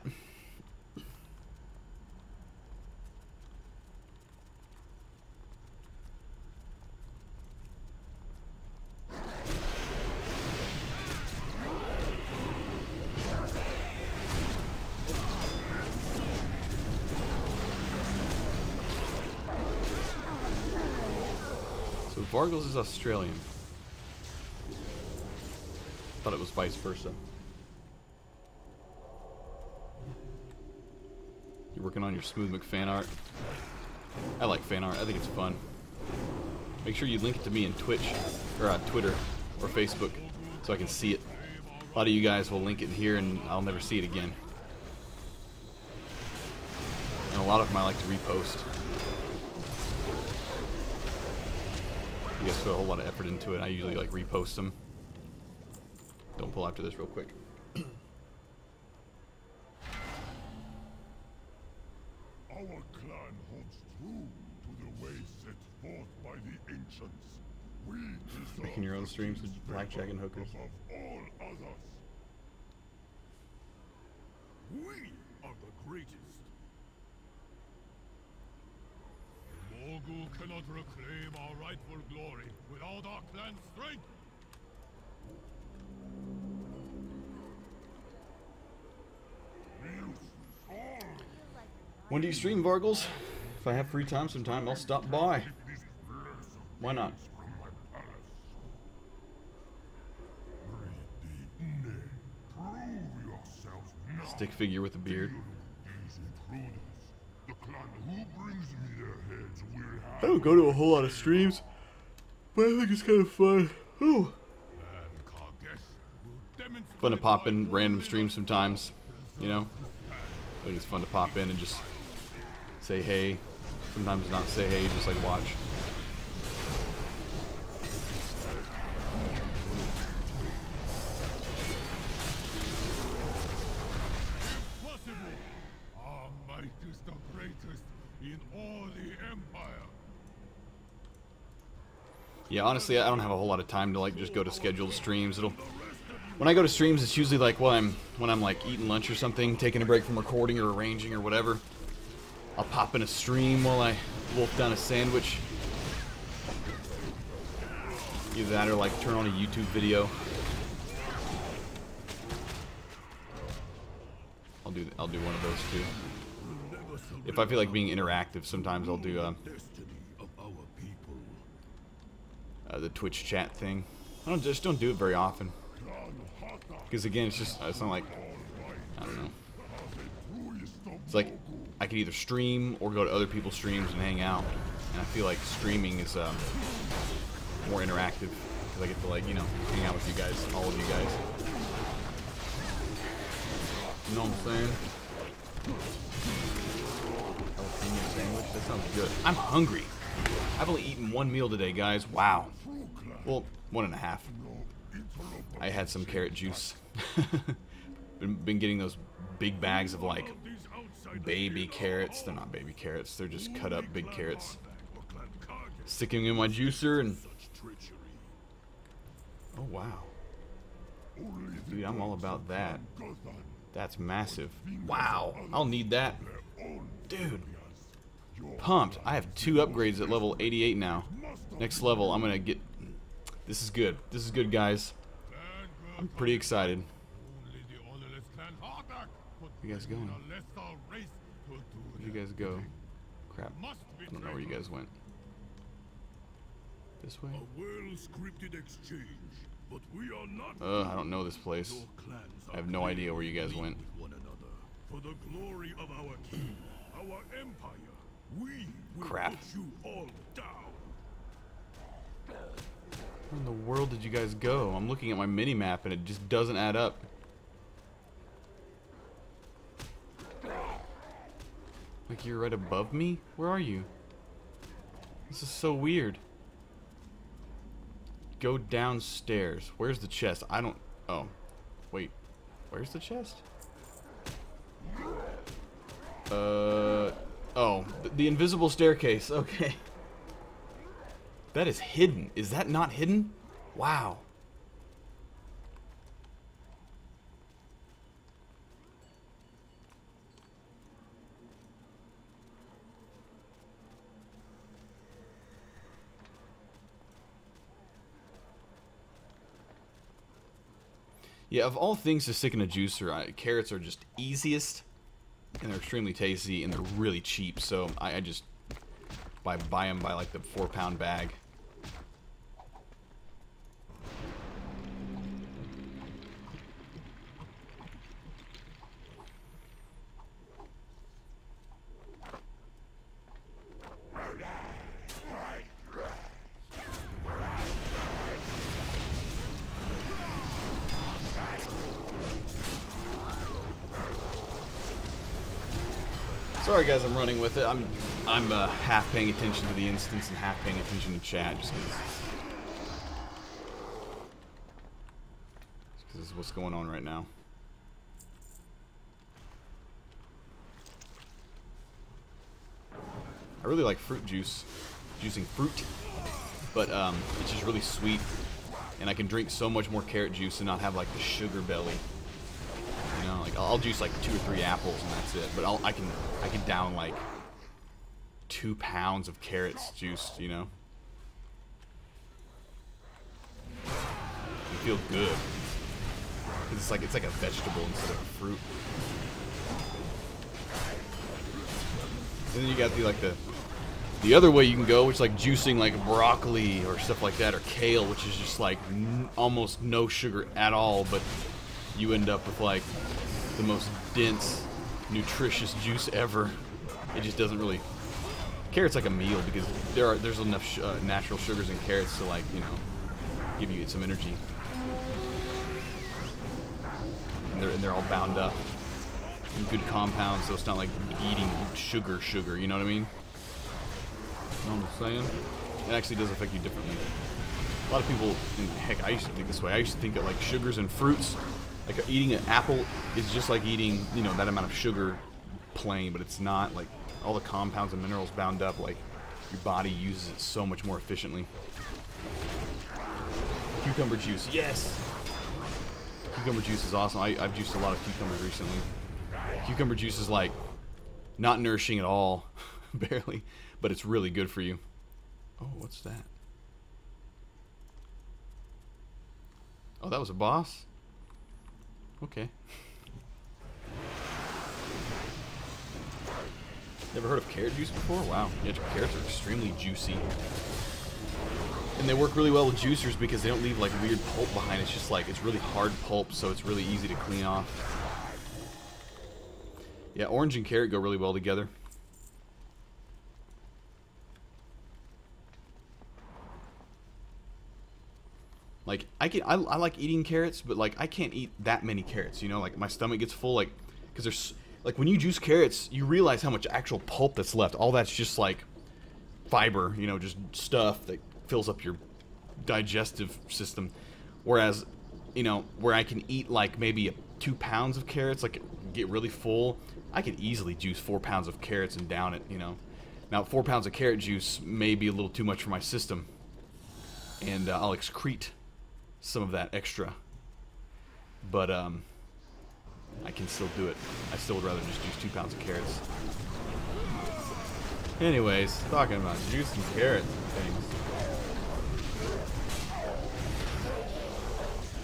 So Vargles is Australian. Thought it was vice versa. You're working on your smooth McFan art. I like fan art. I think it's fun. Make sure you link it to me in Twitch or Twitter or Facebook so I can see it. A lot of you guys will link it here and I'll never see it again. And a lot of them I like to repost. You guys put a whole lot of effort into it. I usually like repost them. Don't pull after this real quick. Our clan holds true to the way set forth by the ancients. Making your own streams with blackjack and hookers. Above all others. We are the greatest. The Morgul cannot reclaim our rightful glory without our clan's strength. When do you stream, Vargles? If I have free time sometime, I'll stop by. Why not? Stick figure with a beard. I don't go to a whole lot of streams, but I think it's kind of fun. Ooh. Fun to pop in random streams sometimes, you know? I think it's fun to pop in and just say hey. Sometimes not say hey, just like watch. Our might is the greatest in all the Empire. Yeah, honestly, I don't have a whole lot of time to like just go to scheduled streams. When I go to streams, it's usually like when I'm like eating lunch or something, taking a break from recording or arranging or whatever. I'll pop in a stream while I wolf down a sandwich. Either that or like turn on a YouTube video. I'll do one of those too. If I feel like being interactive, sometimes I'll do the Twitch chat thing. I just don't do it very often. Because again, it's not like, I don't know. It's like I could either stream or go to other people's streams and hang out. And I feel like streaming is more interactive because I get to like, you know, hang out with you guys, all of you guys. You know what I'm saying? Jalapeno sandwich? That sounds good. I'm hungry. I've only eaten one meal today, guys. Wow. Well, 1.5. I had some carrot juice. been getting those big bags of like baby carrots. They're not baby carrots. They're just cut up big carrots. Sticking them in my juicer and... Oh, wow. Dude, I'm all about that. That's massive. Wow. I'll need that. Dude. Pumped. I have 2 upgrades at level 88 now. Next level, I'm gonna get... This is good. This is good, guys. I'm pretty excited. Where you guys going? Where you guys go? Crap. I don't know where you guys went. This way? A well-scripted exchange, but we are not. I don't know this place. I have no idea where you guys went. One another. For the glory of our king, our empire, we will Crap. put you all down. Where in the world did you guys go? I'm looking at my mini-map and it just doesn't add up. Like you're right above me? Where are you? This is so weird. Go downstairs. Where's the chest? I don't... Oh. Wait. Where's the chest? Oh. The invisible staircase. Okay. That is hidden. Is that not hidden? Wow. Yeah, of all things to stick in a juicer, carrots are just easiest, and they're extremely tasty, and they're really cheap, so I just buy them by like the 4-pound bag. Sorry guys, I'm running with it. I'm half paying attention to the instance and half paying attention to chat just because this is what's going on right now. I really like fruit juice. Juicing fruit. but it's just really sweet, and I can drink so much more carrot juice and not have like the sugar belly. You know, like I'll juice like 2 or 3 apples and that's it. But I can down like 2 pounds of carrots juiced. You know, you feel good because it's like a vegetable instead of a fruit. And then you got the other way you can go, which is like juicing like broccoli or stuff like that, or kale, which is just like almost no sugar at all, but you end up with like the most dense, nutritious juice ever. It just doesn't really. Carrots like a meal because there's enough natural sugars in carrots to, like, you know, give you some energy. And they're all bound up in good compounds, so it's not like eating sugar. You know what I mean? You know what I'm saying? It actually does affect you differently. A lot of people, and heck, I used to think this way. I used to think that like sugars and fruits, like eating an apple is just like eating, you know, that amount of sugar plain, but it's not. Like all the compounds and minerals bound up, like your body uses it so much more efficiently. Cucumber juice, yes! Cucumber juice is awesome. I've juiced a lot of cucumbers recently. Cucumber juice is like not nourishing at all, barely, but it's really good for you. Oh, what's that? Oh, that was a boss? Okay. Never heard of carrot juice before? Wow. Yeah, carrots are extremely juicy. And they work really well with juicers because they don't leave like weird pulp behind. It's just like, it's really hard pulp, so it's really easy to clean off. Yeah, orange and carrot go really well together. Like, I like eating carrots, but like I can't eat that many carrots, you know? Like my stomach gets full, like, because there's, like when you juice carrots, you realize how much actual pulp that's left. All that's just like fiber, you know, just stuff that fills up your digestive system. Whereas, you know, where I can eat like maybe 2 pounds of carrots, like get really full, I could easily juice 4 pounds of carrots and down it, you know. Now 4 pounds of carrot juice may be a little too much for my system, and I'll excrete some of that extra, but I can still do it. I still would rather just juice 2 pounds of carrots. Anyways, talking about juicing carrots and things.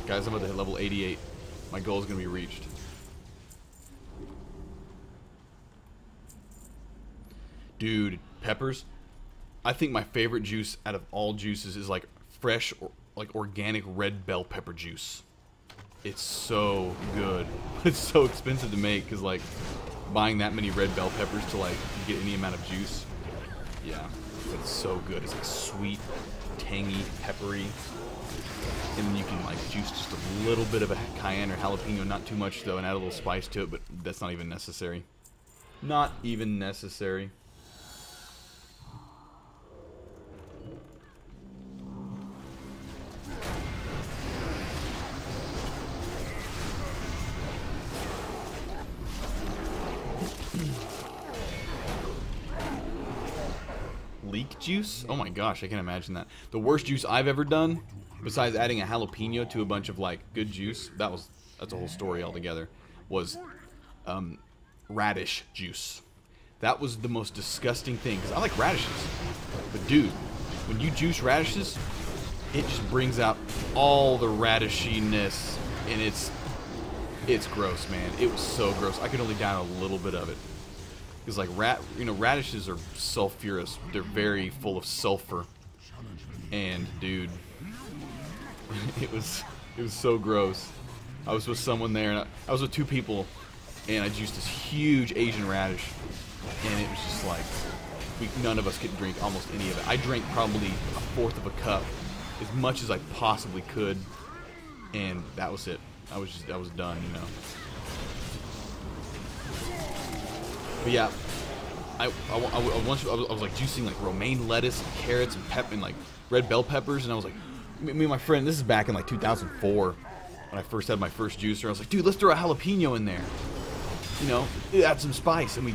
Guys, I'm about to hit level 88. My goal is going to be reached. Dude, peppers. I think my favorite juice out of all juices is like fresh, like organic red bell pepper juice. It's so good. It's so expensive to make because like buying that many red bell peppers to like get any amount of juice. Yeah, it's so good. It's like sweet, tangy, peppery. And then you can like juice just a little bit of a cayenne or jalapeno, not too much though, and add a little spice to it, but that's not even necessary. Not even necessary. Leek juice? Oh my gosh, I can't imagine that. The worst juice I've ever done, besides adding a jalapeno to a bunch of like good juice, that's a whole story altogether, was radish juice. That was the most disgusting thing, because I like radishes. But dude, when you juice radishes, it just brings out all the radishiness, and it's gross, man. It was so gross. I could only down a little bit of it. Because like radishes are sulfurous. They're very full of sulfur. And dude, it was so gross. I was with someone there, and I was with 2 people, and I juiced this huge Asian radish, and it was just like none of us could drink almost any of it. I drank probably 1/4 of a cup, as much as I possibly could, and that was it. I was done, you know. But yeah, I was like juicing like romaine lettuce and carrots and and like red bell peppers, and I was like, me and my friend, this is back in like 2004 when I first had my first juicer. I was like, dude, let's throw a jalapeno in there, you know, add some spice. And we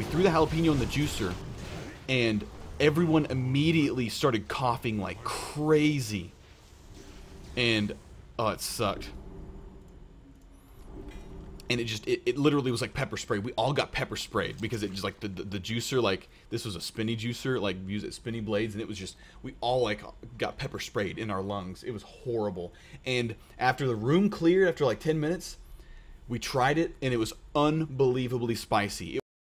threw the jalapeno in the juicer, and everyone immediately started coughing like crazy. And, oh, it sucked. And it literally was like pepper spray. We all got pepper sprayed because it just like the juicer, like this was a spinny juicer, like used at spinny blades, and it was just, we all like got pepper sprayed in our lungs. It was horrible. And after the room cleared, after like 10 minutes, we tried it and it was unbelievably spicy.